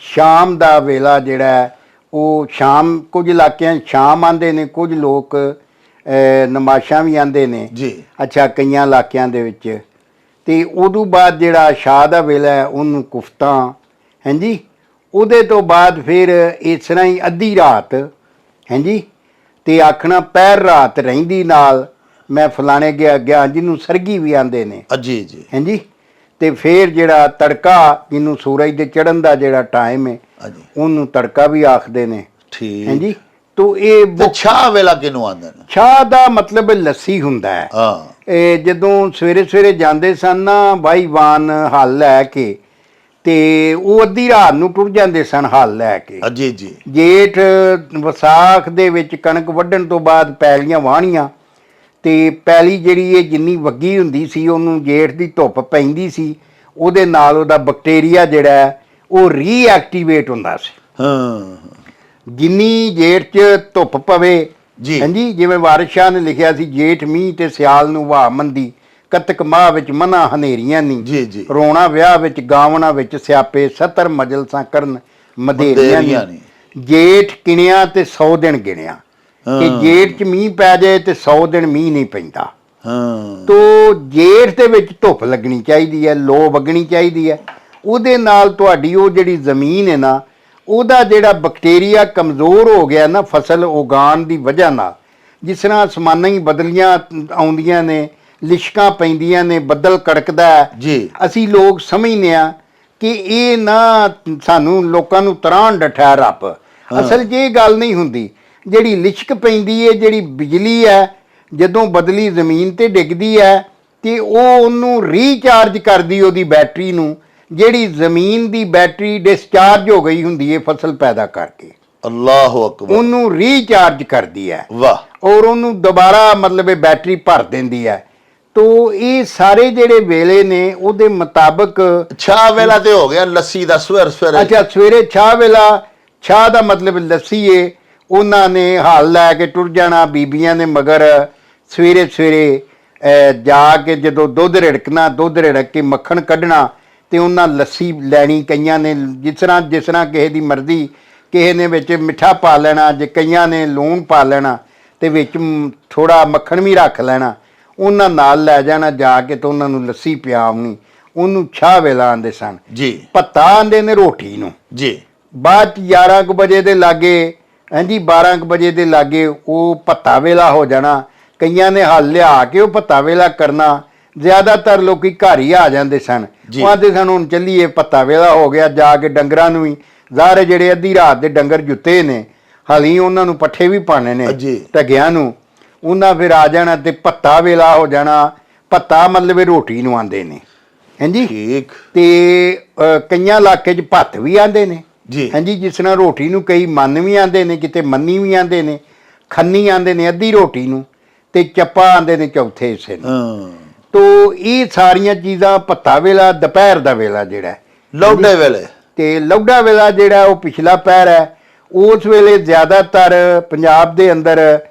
ਸ਼ਾਮ ਦਾ ਵੇਲਾ ਜਿਹੜਾ ਉਹ ਸ਼ਾਮ, ਕੁਝ ਇਲਾਕਿਆਂ 'ਚ ਸ਼ਾਮ ਆਂਦੇ ਨੇ, ਕੁਝ ਲੋਕ ਨਮਾਸ਼ਾਂ ਵੀ ਆਂਦੇ ਨੇ ਜੀ, ਅੱਛਾ ਕਈਆਂ ਇਲਾਕਿਆਂ ਦੇ ਵਿੱਚ। ਤੇ ਉਦੋਂ ਬਾਅਦ ਜਿਹੜਾ ਸ਼ਾਹ ਦਾ ਵੇਲਾ ਹੈ ਉਹਨੂੰ ਕੁਫਤਾ ਹਾਂਜੀ। ਉਹਦੇ ਤੋਂ ਬਾਅਦ ਫਿਰ ਇਸ ਤਰ੍ਹਾਂ ਹੀ ਅੱਧੀ ਰਾਤ ਹਾਂਜੀ, ਤੇ ਆਖਣਾ ਪਹਿਰ ਰਾਤ ਰਹਿੰਦੀ ਨਾਲ ਮੈਂ ਫਲਾਣੇ ਗਿਆ, ਜਿਹਨੂੰ ਸਰਗੀ ਵੀ ਆਂਦੇ ਨੇ ਜੀ ਜੀ, ਹਾਂਜੀ। ਤੇ ਫਿਰ ਜਿਹੜਾ ਤੜਕਾ, ਜਿਹਨੂੰ ਸੂਰਜ ਦੇ ਚੜ੍ਹਨ ਦਾ ਜਿਹੜਾ ਟਾਈਮ ਹੈ ਉਹਨੂੰ ਤੜਕਾ ਵੀ ਆਖਦੇ ਨੇ ਠੀਕ ਹਾਂਜੀ। ਤੋ ਇਹ ਤੇ ਛਾਹ ਵੇਲਾ ਕਿਹਨੂੰ ਆਂਦੇ ਨੇ? ਚਾਹ ਦਾ ਮਤਲਬ ਲੱਸੀ ਹੁੰਦਾ ਹੈ। ਹਾਂ, ਇਹ ਜਦੋਂ ਸਵੇਰੇ ਸਵੇਰੇ ਜਾਂਦੇ ਸਨ ਨਾ ਬਾਈਵਾਨ ਹਲ ਲੈ ਕੇ, ਤੇ ਉਹ ਅੱਧੀ ਰਾਤ ਨੂੰ ਟੁਰ ਜਾਂਦੇ ਸਨ ਹਲ ਲੈ ਕੇ। ਜੀ ਜੀ, ਜੇਠ ਵਿਸਾਖ ਦੇ ਵਿੱਚ ਕਣਕ ਵੱਢਣ ਤੋਂ ਬਾਅਦ ਪੈਲੀਆਂ ਵਾਹਣੀਆਂ, ਤੇ ਪੈਲੀ ਜਿਹੜੀ ਇਹ ਜਿੰਨੀ ਵੱਗੀ ਹੁੰਦੀ ਸੀ ਉਹਨੂੰ ਜੇਠ ਦੀ ਧੁੱਪ ਪੈਂਦੀ ਸੀ, ਉਹਦੇ ਨਾਲ ਉਹਦਾ ਬੈਕਟੀਰੀਆ ਜਿਹੜਾ ਹੈ ਉਹ ਰੀਐਕਟੀਵੇਟ ਹੁੰਦਾ ਸੀ। ਹਾਂ, ਜਿੰਨੀ ਜੇਠ 'ਚ ਧੁੱਪ ਪਵੇ ਜੀ ਹਾਂਜੀ, ਜਿਵੇਂ ਵਾਰਿਸ ਸ਼ਾਹ ਨੇ ਲਿਖਿਆ ਸੀ, ਜੇਠ ਮੀਂਹ ਤੇ ਸਿਆਲ ਨੂੰ ਵਾਹ ਮੰਦੀ, ਕੱਤਕ ਮਾਹ ਵਿੱਚ ਮਨਾ ਹਨੇਰੀਆਂ ਨੀ, ਜੀ ਜੀ, ਰੋਣਾ ਵਿਆਹ ਵਿੱਚ ਗਾਵਣਾ ਵਿੱਚ ਸਿਆਪੇ, 70 ਮਜਲਸਾਂ ਕਰਨ ਮਧੇਰੀਆਂ ਨੀ। ਜੇਠ ਕਿਣਿਆ ਤੇ 100 ਦਿਨ ਗਿਣਿਆ, ਕਿ ਜੇਠ 'ਚ ਮੀਂਹ ਪੈ ਜਾਏ ਤੇ 100 ਦਿਨ ਮੀਂਹ ਨਹੀਂ ਪੈਂਦਾ। ਹਾਂ, ਤੋ ਜੇਠ ਦੇ ਵਿੱਚ ਧੁੱਪ ਲੱਗਣੀ ਚਾਹੀਦੀ ਹੈ, ਲੋ ਵਗਣੀ ਚਾਹੀਦੀ ਹੈ। ਉਹਦੇ ਨਾਲ ਤੁਹਾਡੀ ਉਹ ਜਿਹੜੀ ਜ਼ਮੀਨ ਹੈ ਨਾ, ਉਹਦਾ ਜਿਹੜਾ ਬੈਕਟੀਰੀਆ ਕਮਜ਼ੋਰ ਹੋ ਗਿਆ ਨਾ ਫਸਲ ਉਗਾਉਣ ਦੀ ਵਜ੍ਹਾ ਨਾਲ। ਜਿਸ ਤਰ੍ਹਾਂ ਅਸਮਾਨਾਂ ਹੀ ਬਦਲੀਆਂ ਆਉਂਦੀਆਂ ਨੇ, ਲਿਸ਼ਕਾਂ ਪੈਂਦੀਆਂ ਨੇ, ਬੱਦਲ ਕੜਕਦਾ ਹੈ, ਜੀ ਅਸੀਂ ਲੋਕ ਸਮਝਦੇ ਹਾਂ ਕਿ ਇਹ ਨਾ ਸਾਨੂੰ ਲੋਕਾਂ ਨੂੰ ਤਰਾਣ ਡੱਠਾ ਰੱਬ। ਅਸਲ 'ਚ ਇਹ ਗੱਲ ਨਹੀਂ ਹੁੰਦੀ। ਜਿਹੜੀ ਲਿਸ਼ਕ ਪੈਂਦੀ ਹੈ, ਜਿਹੜੀ ਬਿਜਲੀ ਹੈ, ਜਦੋਂ ਬਦਲੀ ਜ਼ਮੀਨ ਤੇ ਡਿੱਗਦੀ ਹੈ ਤੇ ਉਹ ਉਹਨੂੰ ਰੀਚਾਰਜ ਕਰਦੀ ਉਹਦੀ ਬੈਟਰੀ ਨੂੰ, ਜਿਹੜੀ ਜ਼ਮੀਨ ਦੀ ਬੈਟਰੀ ਡਿਸਚਾਰਜ ਹੋ ਗਈ ਹੁੰਦੀ ਹੈ ਫਸਲ ਪੈਦਾ ਕਰਕੇ, ਅੱਲਾਹੁ ਅਕਬਰ, ਉਹਨੂੰ ਰੀਚਾਰਜ ਕਰਦੀ ਹੈ ਵਾਹ, ਔਰ ਉਹਨੂੰ ਦੁਬਾਰਾ ਮਤਲਬ ਇਹ ਬੈਟਰੀ ਭਰ ਦਿੰਦੀ ਹੈ। ਤੋ ਇਹ ਸਾਰੇ ਜਿਹੜੇ ਵੇਲੇ ਨੇ ਉਹਦੇ ਮੁਤਾਬਕ ਛਾਹ ਵੇਲਾ ਤੇ ਹੋ ਗਿਆ ਲੱਸੀ ਦਾ ਸਵੇਰ ਸਵੇਰੇ। ਅੱਛਾ, ਸਵੇਰੇ ਚਾਹ ਵੇਲਾ, ਚਾਹ ਦਾ ਮਤਲਬ ਲੱਸੀ ਏ। ਉਹਨਾਂ ਨੇ ਹਲ ਲੈ ਕੇ ਟੁਰ ਜਾਣਾ, ਬੀਬੀਆਂ ਨੇ ਮਗਰ ਸਵੇਰੇ ਸਵੇਰੇ ਜਾ ਕੇ ਜਦੋਂ ਦੁੱਧ ਰਿੜਕਣਾ, ਦੁੱਧ ਰਿੜਕ ਕੇ ਮੱਖਣ ਕੱਢਣਾ ਤੇ ਉਹਨਾਂ ਲੱਸੀ ਲੈਣੀ। ਕਈਆਂ ਨੇ ਜਿਸ ਤਰ੍ਹਾਂ ਕਿਸੇ ਦੀ ਮਰਜ਼ੀ, ਕਿਸੇ ਨੇ ਵਿੱਚ ਮਿੱਠਾ ਪਾ ਲੈਣਾ, ਜੇ ਕਈਆਂ ਨੇ ਲੂਣ ਪਾ ਲੈਣਾ ਤੇ ਵਿੱਚ ਥੋੜਾ ਮੱਖਣ ਵੀ ਰੱਖ ਲੈਣਾ। ਉਹਨਾਂ ਨਾਲ ਲੈ ਜਾਣਾ ਜਾ ਕੇ ਤੇ ਉਹਨਾਂ ਨੂੰ ਲੱਸੀ ਪਿਆਉਣੀ। ਉਹਨੂੰ ਚਾਹ ਵੇਲਾ ਆਂਦੇ ਸਨ ਜੀ, ਭੱਤਾ ਆਂਦੇ ਨੇ ਰੋਟੀ ਨੂੰ ਜੀ, ਬਾਅਦ 'ਚ 11 ਕੁ ਵਜੇ ਦੇ ਲਾਗੇ ਹਾਂਜੀ 12 ਕੁ ਵਜੇ ਦੇ ਲਾਗੇ ਉਹ ਭੱਤਾ ਵੇਲਾ ਹੋ ਜਾਣਾ। ਕਈਆਂ ਨੇ ਹਲ ਲਿਆ ਕੇ ਉਹ ਭੱਤਾ ਵੇਲਾ ਕਰਨਾ। ਜ਼ਿਆਦਾਤਰ ਲੋਕੀ ਘਰ ਹੀ ਆ ਜਾਂਦੇ ਸਨ। ਉਹ ਆਂਦੇ ਸਨ ਹੁਣ ਚੱਲੀਏ, ਭੱਤਾ ਵੇਲਾ ਹੋ ਗਿਆ। ਜਾ ਕੇ ਡੰਗਰਾਂ ਨੂੰ ਵੀ ਜ਼ਾਹਰ ਜਿਹੜੇ ਅੱਧੀ ਰਾਤ ਦੇ ਡੰਗਰ ਜੁੱਤੇ ਨੇ, ਹਾਲੀ ਉਹਨਾਂ ਨੂੰ ਪੱਠੇ ਵੀ ਪਾਣੇ ਨੇ ਢੱਗਿਆਂ ਨੂੰ, ਉਹਨਾਂ ਫਿਰ ਆ ਜਾਣਾ ਤੇ ਭੱਤਾ ਵੇਲਾ ਹੋ ਜਾਣਾ। ਭੱਤਾ ਮਤਲਬ ਰੋਟੀ ਨੂੰ ਆਂਦੇ ਨੇ ਹਾਂਜੀ। ਠੀਕ, ਤੇ ਕਈਆਂ ਇਲਾਕੇ 'ਚ ਭੱਤ ਵੀ ਆਂਦੇ ਨੇ ਜੀ। ਹਾਂਜੀ, ਜਿਸ ਤਰ੍ਹਾਂ ਰੋਟੀ ਨੂੰ ਕਈ ਮੰਨ ਵੀ ਆਂਦੇ ਨੇ, ਕਿਤੇ ਮੰਨੀ ਵੀ ਆਂਦੇ ਨੇ, ਖੰਨੀ ਆਂਦੇ ਨੇ ਅੱਧੀ ਰੋਟੀ ਨੂੰ, ਤੇ ਚੱਪਾ ਆਂਦੇ ਨੇ ਚੌਥੇ ਹਿੱਸੇ ਨੂੰ। ਹਾਂ, ਤੋ ਇਹ ਸਾਰੀਆਂ ਚੀਜ਼ਾਂ, ਭੱਤਾ ਵੇਲਾ ਦੁਪਹਿਰ ਦਾ ਵੇਲਾ ਜਿਹੜਾ ਹੈ, ਲੌਡੇ ਵੇਲੇ। ਤੇ ਲੌਡਾ ਵੇਲਾ ਜਿਹੜਾ ਉਹ ਪਿਛਲਾ ਪਹਿਰ ਹੈ। ਉਸ ਵੇਲੇ ਜ਼ਿਆਦਾਤਰ ਪੰਜਾਬ ਦੇ ਅੰਦਰ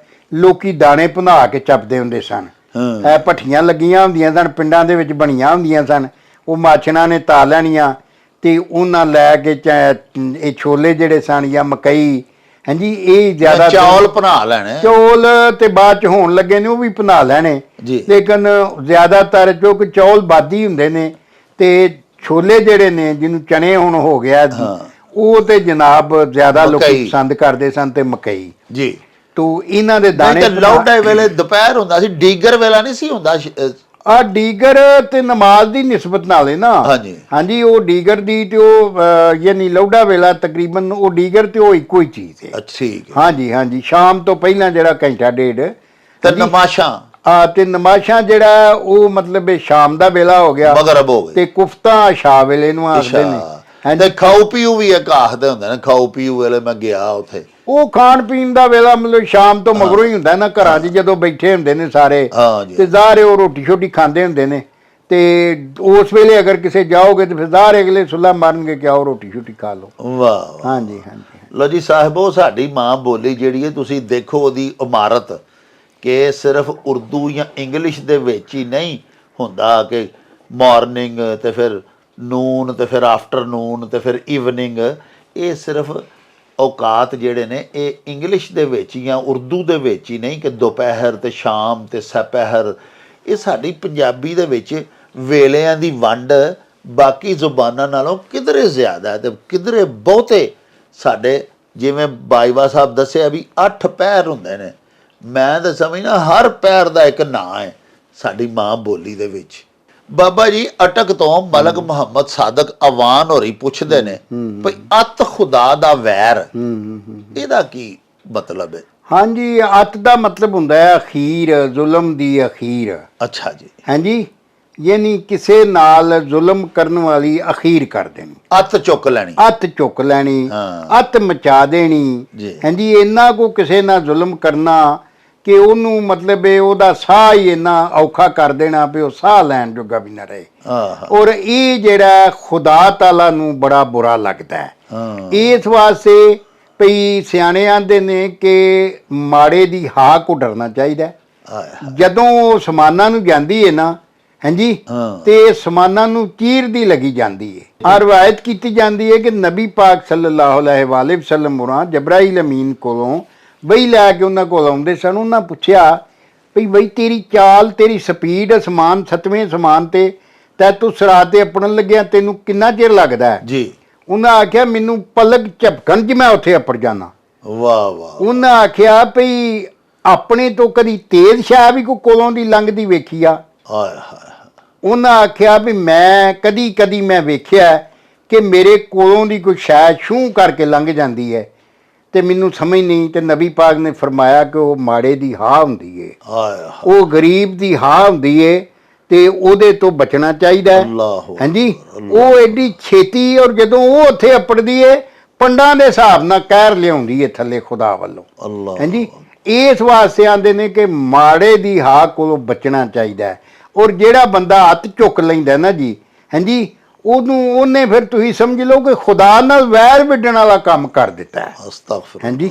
ਲੋਕੀ ਦਾਣੇ ਭੁਨਾ ਕੇ ਚੱਪਦੇ ਹੁੰਦੇ ਸਨ। ਹਾਂ, ਭੱਠੀਆਂ ਲੱਗੀਆਂ ਹੁੰਦੀਆਂ ਸਨ, ਪਿੰਡਾਂ ਦੇ ਵਿੱਚ ਬਣੀਆਂ ਹੁੰਦੀਆਂ ਸਨ। ਉਹ ਮਾਛਣਾਂ ਨੇ ਤਾ ਲੈਣੀਆਂ ਤੇ ਉਹਨਾਂ ਲੈ ਕੇ ਇਹ ਛੋਲੇ ਜਿਹੜੇ ਸਨ ਜਾਂ ਮਕਈ, ਹਾਂਜੀ, ਇਹ ਜ਼ਿਆਦਾ ਚੌਲ ਬਣਾ ਲੈਣੇ। ਚੌਲ ਤੇ ਬਾਅਦ ਚ ਹੋਣ ਲੱਗੇ ਨੇ, ਉਹ ਵੀ ਬਣਾ ਲੈਣੇ। ਜੀ। ਲੇਕਿਨ ਜ਼ਿਆਦਾਤਰ ਕਿਉਂਕਿ ਚੌਲ ਬਾਦੀ ਹੁੰਦੇ ਨੇ, ਤੇ ਛੋਲੇ ਜਿਹੜੇ ਨੇ, ਜਿਹਨੂੰ ਚਨੇ ਹੁਣ ਹੋ ਗਿਆ, ਉਹ ਤੇ ਜਨਾਬ ਜ਼ਿਆਦਾ ਲੋਕੀ ਪਸੰਦ ਕਰਦੇ ਸਨ, ਤੇ ਮਕਈ। ਜੀ। ਤੋ ਇਹਨਾਂ ਦੇ ਦਾਣੇ ਲੌਡੇ ਵੇਲੇ ਦੁਪਹਿਰ ਹੁੰਦਾ ਸੀ, ਡੀਗਰ ਵੇਲਾ ਨਹੀਂ ਸੀ ਹੁੰਦਾ। ਆ ਡੀਗਰ ਤੇ ਨਮਾਜ਼ ਦੀ ਨਿਸਬਤ ਨਾਲੇ ਨਾ। ਹਾਂਜੀ। ਹਾਂਜੀ, ਉਹ ਡੀਗਰ ਦੀ ਤੇ ਉਹ ਯਾਨੀ ਲੌਡਾ ਵੇਲਾ ਤਕਰੀਬਨ ਉਹ ਡੀਗਰ ਤੇ ਉਹ ਇੱਕੋ ਹੀ ਚੀਜ਼ ਹੈ। ਠੀਕ ਹੈ। ਹਾਂਜੀ ਹਾਂਜੀ, ਸ਼ਾਮ ਤੋਂ ਪਹਿਲਾਂ ਜਿਹੜਾ ਘੰਟਾ ਡੇਢ। ਤੇ ਨਮਾਸ਼ਾਂ ਤੇ ਨਮਾਸ਼ਾਂ ਜਿਹੜਾ ਉਹ ਮਤਲਬ ਸ਼ਾਮ ਦਾ ਵੇਲਾ ਹੋ ਗਿਆ, ਮਗਰਬ ਹੋ ਗਈ, ਤੇ ਕੁਫਤਾ ਸ਼ਾ ਵੇਲੇ ਨੂੰ ਆਖਦੇ ਨੇ। ਤੇ ਖਾਓ ਪੀਓ ਵੀ ਇੱਕ ਆਖਦੇ ਹੁੰਦੇ ਨੇ, ਖਾਓ ਪੀਓ ਵੇਲੇ ਮੈਂ ਗਿਆ ਉੱਥੇ। ਉਹ ਖਾਣ ਪੀਣ ਦਾ ਵੇਲਾ ਮਤਲਬ ਸ਼ਾਮ ਤੋਂ ਮਗਰੋਂ ਹੀ ਹੁੰਦਾ ਨਾ, ਘਰਾਂ 'ਚ ਜਦੋਂ ਬੈਠੇ ਹੁੰਦੇ ਨੇ ਸਾਰੇ, ਤੇ ਜ਼ਾਹਰ ਉਹ ਰੋਟੀ ਛੋਟੀ ਖਾਂਦੇ ਹੁੰਦੇ ਨੇ। ਤੇ ਉਸ ਵੇਲੇ ਅਗਰ ਕਿਸੇ ਜਾਓਗੇ ਤੇ ਫਿਰ ਜ਼ਾਹਰ ਅਗਲੇ ਸੁਲਾ ਮਾਰਨਗੇ ਕਿ ਆਓ ਰੋਟੀ ਛੋਟੀ ਖਾ ਲਓ। ਵਾਹ। ਹਾਂਜੀ ਹਾਂਜੀ। ਲੋ ਜੀ ਸਾਹਿਬੋ, ਸਾਡੀ ਮਾਂ ਬੋਲੀ ਜਿਹੜੀ ਹੈ, ਤੁਸੀਂ ਦੇਖੋ ਉਹਦੀ ਇਮਾਰਤ, ਕਿ ਸਿਰਫ ਉਰਦੂ ਜਾਂ ਇੰਗਲਿਸ਼ ਦੇ ਵਿੱਚ ਹੀ ਨਹੀਂ ਹੁੰਦਾ ਕਿ ਮਾਰਨਿੰਗ ਤੇ ਫਿਰ ਨੂਨ ਤੇ ਫਿਰ ਆਫਟਰਨੂਨ ਤੇ ਫਿਰ ਈਵਨਿੰਗ। ਇਹ ਸਿਰਫ ਔਕਾਤ ਜਿਹੜੇ ਨੇ ਇਹ ਇੰਗਲਿਸ਼ ਦੇ ਵਿੱਚ ਜਾਂ ਉਰਦੂ ਦੇ ਵਿੱਚ ਹੀ ਨਹੀਂ ਕਿ ਦੁਪਹਿਰ ਤੇ ਸ਼ਾਮ ਤੇ ਸਪਹਿਰ। ਇਹ ਸਾਡੀ ਪੰਜਾਬੀ ਦੇ ਵਿੱਚ ਵੇਲਿਆਂ ਦੀ ਵੰਡ ਬਾਕੀ ਜ਼ੁਬਾਨਾਂ ਨਾਲੋਂ ਕਿਧਰੇ ਜ਼ਿਆਦਾ ਤੇ ਕਿਧਰੇ ਬਹੁਤੇ। ਸਾਡੇ ਜਿਵੇਂ ਬਾਜਵਾ ਸਾਹਿਬ ਦੱਸਿਆ ਵੀ 8 ਪਹਿਰ ਹੁੰਦੇ ਨੇ, ਮੈਂ ਤਾਂ ਸਮਝਦਾ ਹਰ ਪਹਿਰ ਦਾ ਇੱਕ ਨਾਂ ਹੈ ਸਾਡੀ ਮਾਂ ਬੋਲੀ ਦੇ ਵਿੱਚ। ਬਾਬਾ ਜੀ ਅਟਕ ਤੋਂ ਮਲਕ ਮੁਹੰਮਦ ਸਾਦਕ ਅਵਾਨ ਹੋਰੀ ਪੁੱਛਦੇ ਨੇ ਭਈ ਅਤ ਖੁਦਾ ਦਾ ਵੈਰ, ਇਹਦਾ ਕੀ ਮਤਲਬ ਹੈ? ਹਾਂਜੀ, ਅਤ ਦਾ ਮਤਲਬ ਹੁੰਦਾ ਹੈ ਅਖੀਰ, ਜ਼ੁਲਮ ਦੀ ਅਖੀਰ। ਅੱਛਾ ਜੀ। ਹਾਂਜੀ, ਯਾਨੀ ਕਿਸੇ ਨਾਲ ਜ਼ੁਲਮ ਕਰਨ ਵਾਲੀ ਅਖੀਰ ਕਰ ਦੇਣੀ, ਅੱਤ ਚੁੱਕ ਲੈਣੀ, ਅੱਤ ਚੁੱਕ ਲੈਣੀ, ਅੱਤ ਮਚਾ ਦੇਣੀ। ਹਾਂਜੀ, ਇੰਨਾ ਕੋ ਕਿਸੇ ਨਾਲ ਜ਼ੁਲਮ ਕਰਨਾ ਕਿ ਉਹਨੂੰ ਮਤਲਬ ਉਹਦਾ ਸਾਹ ਹੀ ਇੰਨਾ ਔਖਾ ਕਰ ਦੇਣਾ ਵੀ ਉਹ ਸਾਹ ਲੈਣ ਜੋਗਾ ਵੀ ਨਾ ਰਹੇ। ਔਰ ਇਹ ਜਿਹੜਾ ਖੁਦਾ ਤਾਲਾ ਨੂੰ ਬੜਾ ਬੁਰਾ ਲੱਗਦਾ ਹੈ। ਇਸ ਵਾਸਤੇ ਭਈ ਸਿਆਣੇ ਆਂਦੇ ਨੇ ਕਿ ਮਾੜੇ ਦੀ ਹਾਂ ਕੋ ਡਰਨਾ ਚਾਹੀਦਾ। ਜਦੋਂ ਸਮਾਨਾਂ ਨੂੰ ਜਾਂਦੀ ਹੈ ਨਾ, ਹਾਂਜੀ, ਤੇ ਸਮਾਨਾਂ ਨੂੰ ਚੀਰਦੀ ਲੱਗੀ ਜਾਂਦੀ ਹੈ। ਆ ਰਵਾਇਤ ਕੀਤੀ ਜਾਂਦੀ ਹੈ ਕਿ ਨਬੀ ਪਾਕ ਸੱਲੱਲਾਹੁ ਅਲੈਹਿ ਵਸੱਲਮ ਮੁਰਾਂ ਜਬਰਾਈਲ ਅਮੀਨ ਕੋਲੋਂ ਵਹੀ ਲੈ ਕੇ ਉਹਨਾਂ ਕੋਲ ਆਉਂਦੇ ਸਨ। ਉਹਨਾਂ ਪੁੱਛਿਆ ਭਈ ਬਈ ਤੇਰੀ ਚਾਲ, ਤੇਰੀ ਸਪੀਡ ਅਸਮਾਨ 7ਵੇਂ ਅਸਮਾਨ ਤੇ ਤੂੰ ਸਿਰਾਤ ਤੇ ਅੱਪੜਨ ਲੱਗਿਆ, ਤੈਨੂੰ ਕਿੰਨਾ ਚਿਰ ਲੱਗਦਾ ਹੈ? ਜੀ। ਉਹਨਾਂ ਆਖਿਆ ਮੈਨੂੰ ਪਲਕ ਝਪਕਣ 'ਚ ਮੈਂ ਉੱਥੇ ਅੱਪੜ ਜਾਣਾ। ਵਾਹ ਵਾਹ। ਉਹਨਾਂ ਆਖਿਆ ਭਈ ਆਪਣੇ ਤੋਂ ਕਦੀ ਤੇਜ਼ ਸ਼ਾਹ ਵੀ ਕੋਈ ਕੋਲੋਂ ਦੀ ਲੰਘਦੀ ਵੇਖੀ ਆ? ਉਹਨਾਂ ਆਖਿਆ ਵੀ ਮੈਂ ਕਦੀ ਕਦੀ ਮੈਂ ਵੇਖਿਆ ਕਿ ਮੇਰੇ ਕੋਲੋਂ ਦੀ ਕੋਈ ਸ਼ਾਇਦ ਛੂੰ ਕਰਕੇ ਲੰਘ ਜਾਂਦੀ ਹੈ ਤੇ ਮੈਨੂੰ ਸਮਝ ਨਹੀਂ। ਤੇ ਨਬੀ ਪਾਕ ਨੇ ਫਰਮਾਇਆ ਕਿ ਉਹ ਮਾੜੇ ਦੀ ਹਾਂ ਹੁੰਦੀ ਏ, ਉਹ ਗਰੀਬ ਦੀ ਹਾਂ ਹੁੰਦੀ ਏ, ਤੇ ਉਹਦੇ ਤੋਂ ਬਚਣਾ ਚਾਹੀਦਾ ਹੈ। ਹਾਂਜੀ, ਉਹ ਐਡੀ ਛੇਤੀ, ਔਰ ਜਦੋਂ ਉਹ ਉੱਥੇ ਅੱਪੜਦੀ ਏ ਪੰਡਾਂ ਦੇ ਹਿਸਾਬ ਨਾਲ ਕਹਿਰ ਲਿਆਉਂਦੀ ਏ ਥੱਲੇ ਖੁਦਾ ਵੱਲੋਂ। ਹਾਂਜੀ, ਇਸ ਵਾਸਤੇ ਆਂਦੇ ਨੇ ਕਿ ਮਾੜੇ ਦੀ ਹਾਂ ਕੋਲੋਂ ਬਚਣਾ ਚਾਹੀਦਾ ਹੈ। ਔਰ ਜਿਹੜਾ ਬੰਦਾ ਹੱਥ ਚੁੱਕ ਲੈਂਦਾ ਨਾ ਜੀ, ਹਾਂਜੀ, ਉਹਨੇ ਫਿਰ ਤੁਸੀਂ ਸਮਝ ਲਓ ਕਿ ਖੁਦਾ ਨਾਲ ਵੈਰ ਵਿੱਢਣ ਵਾਲਾ ਕੰਮ ਕਰ ਦਿੱਤਾ ਹੈ। ਹਾਂਜੀ,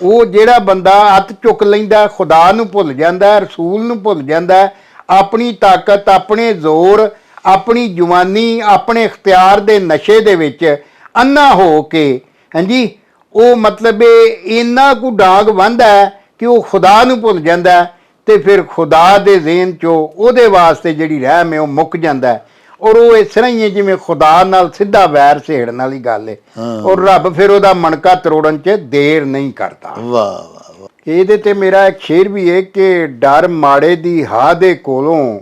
ਉਹ ਜਿਹੜਾ ਬੰਦਾ ਹੱਥ ਚੁੱਕ ਲੈਂਦਾ, ਖੁਦਾ ਨੂੰ ਭੁੱਲ ਜਾਂਦਾ, ਰਸੂਲ ਨੂੰ ਭੁੱਲ ਜਾਂਦਾ, ਆਪਣੀ ਤਾਕਤ, ਆਪਣੇ ਜ਼ੋਰ, ਆਪਣੀ ਜਵਾਨੀ, ਆਪਣੇ ਇਖਤਿਆਰ ਦੇ ਨਸ਼ੇ ਦੇ ਵਿੱਚ ਅੰਨਾ ਹੋ ਕੇ, ਹਾਂਜੀ, ਉਹ ਮਤਲਬ ਇੰਨਾ ਕੁ ਡਾਂਗ ਬੰਨ੍ਹਦਾ ਹੈ ਕਿ ਉਹ ਖੁਦਾ ਨੂੰ ਭੁੱਲ ਜਾਂਦਾ, ਤੇ ਫਿਰ ਖੁਦਾ ਦੇ ਜ਼ਿਹਨ 'ਚੋਂ ਉਹਦੇ ਵਾਸਤੇ ਜਿਹੜੀ ਰਹਿਮ ਹੈ ਉਹ ਮੁੱਕ ਜਾਂਦਾ। ਔਰ ਉਹ ਇਸ ਤਰ੍ਹਾਂ ਹੀ ਹੈ ਜਿਵੇਂ ਖੁਦਾ ਨਾਲ ਸਿੱਧਾ ਵੈਰ ਸੇੜਨ ਵਾਲੀ ਗੱਲ ਹੈ। ਔਰ ਰੱਬ ਫਿਰ ਉਹਦਾ ਮਣਕਾ ਤਰੋੜਨ 'ਚ ਦੇਰ ਨਹੀਂ ਕਰਦਾ। ਵਾਹ। ਇਹਦੇ ਤੇ ਮੇਰਾ ਇੱਕ ਸ਼ੇਰ ਵੀ ਹੈ ਕਿ ਡਰ ਮਾੜੇ ਦੀ ਹਾਂ ਦੇ ਕੋਲੋਂ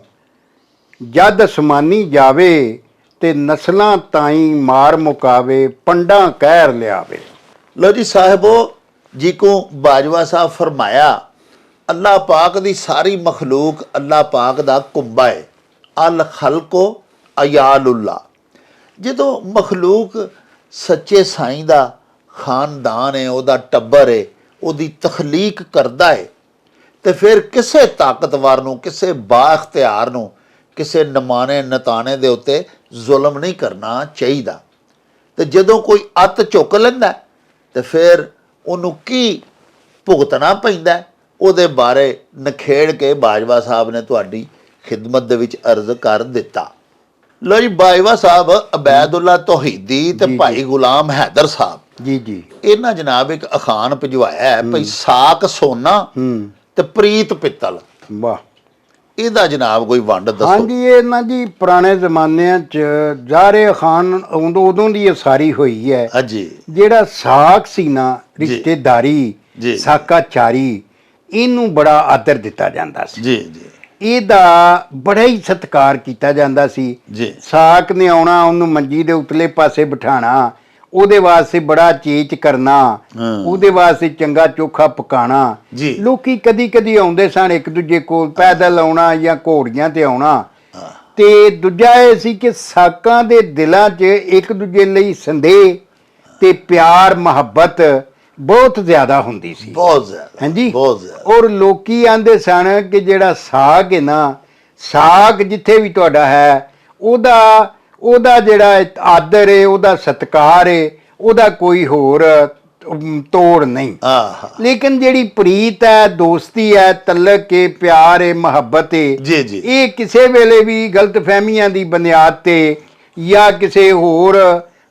ਜਦ ਅਸਮਾਨੀ ਜਾਵੇ, ਤੇ ਨਸਲਾਂ ਤਾਈਂ ਮਾਰ ਮੁਕਾਵੇ, ਪੰਡਾਂ ਕਹਿਰ ਲਿਆਵੇ। लो जी साहिबो जी को बाजवा साहब फरमाया अल्लाह पाक दी सारी मखलूक अल्लाह पाक दा कुंबा है। अल खलको अयालुल्ला। जदों मखलूक ਸੱਚੇ ਸਾਈਂ ਦਾ ਖਾਨਦਾਨ ਹੈ, ਉਹਦਾ ਟੱਬਰ ਹੈ, ਉਹਦੀ ਤਖਲੀਕ ਕਰਦਾ ਹੈ, ਤੇ ਫਿਰ ਕਿਸੇ ਤਾਕਤਵਰ ਨੂੰ, ਕਿਸੇ ਬਾਇਖਤਿਆਰ ਨੂੰ, ਕਿਸੇ ਨਮਾਣੇ ਨਤਾਣੇ ਦੇ ਉੱਤੇ ਜ਼ੁਲਮ ਨਹੀਂ ਕਰਨਾ ਚਾਹੀਦਾ। ਤੇ ਜਦੋਂ ਕੋਈ ਅੱਤ ਚੁੱਕ ਲੈਂਦਾ ਤੇ ਫਿਰ ਉਹਨੂੰ ਕੀ ਭੁਗਤਣਾ ਪੈਂਦਾ, ਉਹਦੇ ਬਾਰੇ ਨਖੇੜ ਕੇ ਬਾਜਵਾ ਸਾਹਿਬ ਨੇ ਤੁਹਾਡੀ ਖਿਦਮਤ ਦੇ ਵਿੱਚ ਅਰਜ਼ ਕਰ ਦਿੱਤਾ। ਲੋ ਜੀ, ਬਾਜਵਾ ਸਾਹਿਬ ਅਬੈਦੁੱਲਾ ਤੋਹੀਦੀ ਤੇ ਭਾਈ ਗੁਲਾਮ ਹੈਦਰ ਸਾਹਿਬ ਜੀ ਇਹਨਾਂ ਜਨਾਬ ਇੱਕ ਅਖਾਣ ਭਿਜਵਾਇਆ ਹੈ, ਭਈ ਸਾਕ ਸੋਨਾ ਤੇ ਪ੍ਰੀਤ ਪਿੱਤਲ। ਵਾਹ। ਇਹਦਾ ਜਨਾਬ ਕੋਈ ਵੰਡ ਦੱਸੋ। ਹਾਂਜੀ, ਇਹ ਨਾ ਜੀ ਪੁਰਾਣੇ ਜ਼ਮਾਨਿਆਂ 'ਚ ਜ਼ਾਰੇ ਖਾਨ ਉਦੋਂ ਦੀ ਉਸਾਰੀ ਹੋਈ ਹੈ। ਹਾਂਜੀ। ਜਿਹੜਾ ਸਾਕ ਸੀ ਨਾ, ਰਿਸ਼ਤੇਦਾਰੀ, ਸਾਕਾਚਾਰੀ, ਇਹਨੂੰ ਬੜਾ ਆਦਰ ਦਿੱਤਾ ਜਾਂਦਾ ਸੀ। ਜੀ ਜੀ। ਇਹਦਾ ਬੜਾ ਹੀ ਸਤਿਕਾਰ ਕੀਤਾ ਜਾਂਦਾ ਸੀ ਜੀ। ਸਾਕ ਨੇ ਆਉਣਾ, ਉਹਨੂੰ ਮੰਜੀ ਦੇ ਉਤਲੇ ਪਾਸੇ ਬਿਠਾਣਾ, ਉਹਦੇ ਵਾਸਤੇ ਬੜਾ ਚੇਚ ਕਰਨਾ, ਉਹਦੇ ਵਾਸਤੇ ਚੰਗਾ ਚੋਖਾ ਪਕਾਣਾ। ਲੋਕੀ ਕਦੀ ਕਦੀ ਆਉਂਦੇ ਸਨ ਇੱਕ ਦੂਜੇ ਕੋਲ, ਪੈਦਲ ਆਉਣਾ ਜਾਂ ਘੋੜੀਆਂ ਤੇ ਆਉਣਾ। ਤੇ ਦੂਜਾ ਇਹ ਸੀ ਕਿ ਸਾਕਾਂ ਦੇ ਦਿਲਾਂ 'ਚ ਇੱਕ ਦੂਜੇ ਲਈ ਸੰਦੇਹ ਤੇ ਪਿਆਰ ਮੁਹੱਬਤ ਬਹੁਤ ਜ਼ਿਆਦਾ ਹੁੰਦੀ ਸੀ। ਬਹੁਤ ਜ਼ਿਆਦਾ। ਹਾਂਜੀ, ਬਹੁਤ ਜ਼ਿਆਦਾ। ਔਰ ਲੋਕੀ ਆਂਦੇ ਸਨ ਕਿ ਜਿਹੜਾ ਸਾਗ ਹੈ ਨਾ, ਸਾਗ ਜਿੱਥੇ ਵੀ ਤੁਹਾਡਾ ਹੈ, ਉਹਦਾ ਜਿਹੜਾ ਆਦਰ ਹੈ, ਉਹਦਾ ਸਤਿਕਾਰ ਹੈ, ਉਹਦਾ ਕੋਈ ਹੋਰ ਤੋੜ ਨਹੀਂ। ਲੇਕਿਨ ਜਿਹੜੀ ਪ੍ਰੀਤ ਹੈ, ਦੋਸਤੀ ਹੈ, ਤਲਕ ਹੈ, ਪਿਆਰ ਹੈ, ਮੁਹੱਬਤ ਹੈ, ਇਹ ਕਿਸੇ ਵੇਲੇ ਵੀ ਗਲਤਫਹਿਮੀਆਂ ਦੀ ਬੁਨਿਆਦ ਤੇ ਜਾਂ ਕਿਸੇ ਹੋਰ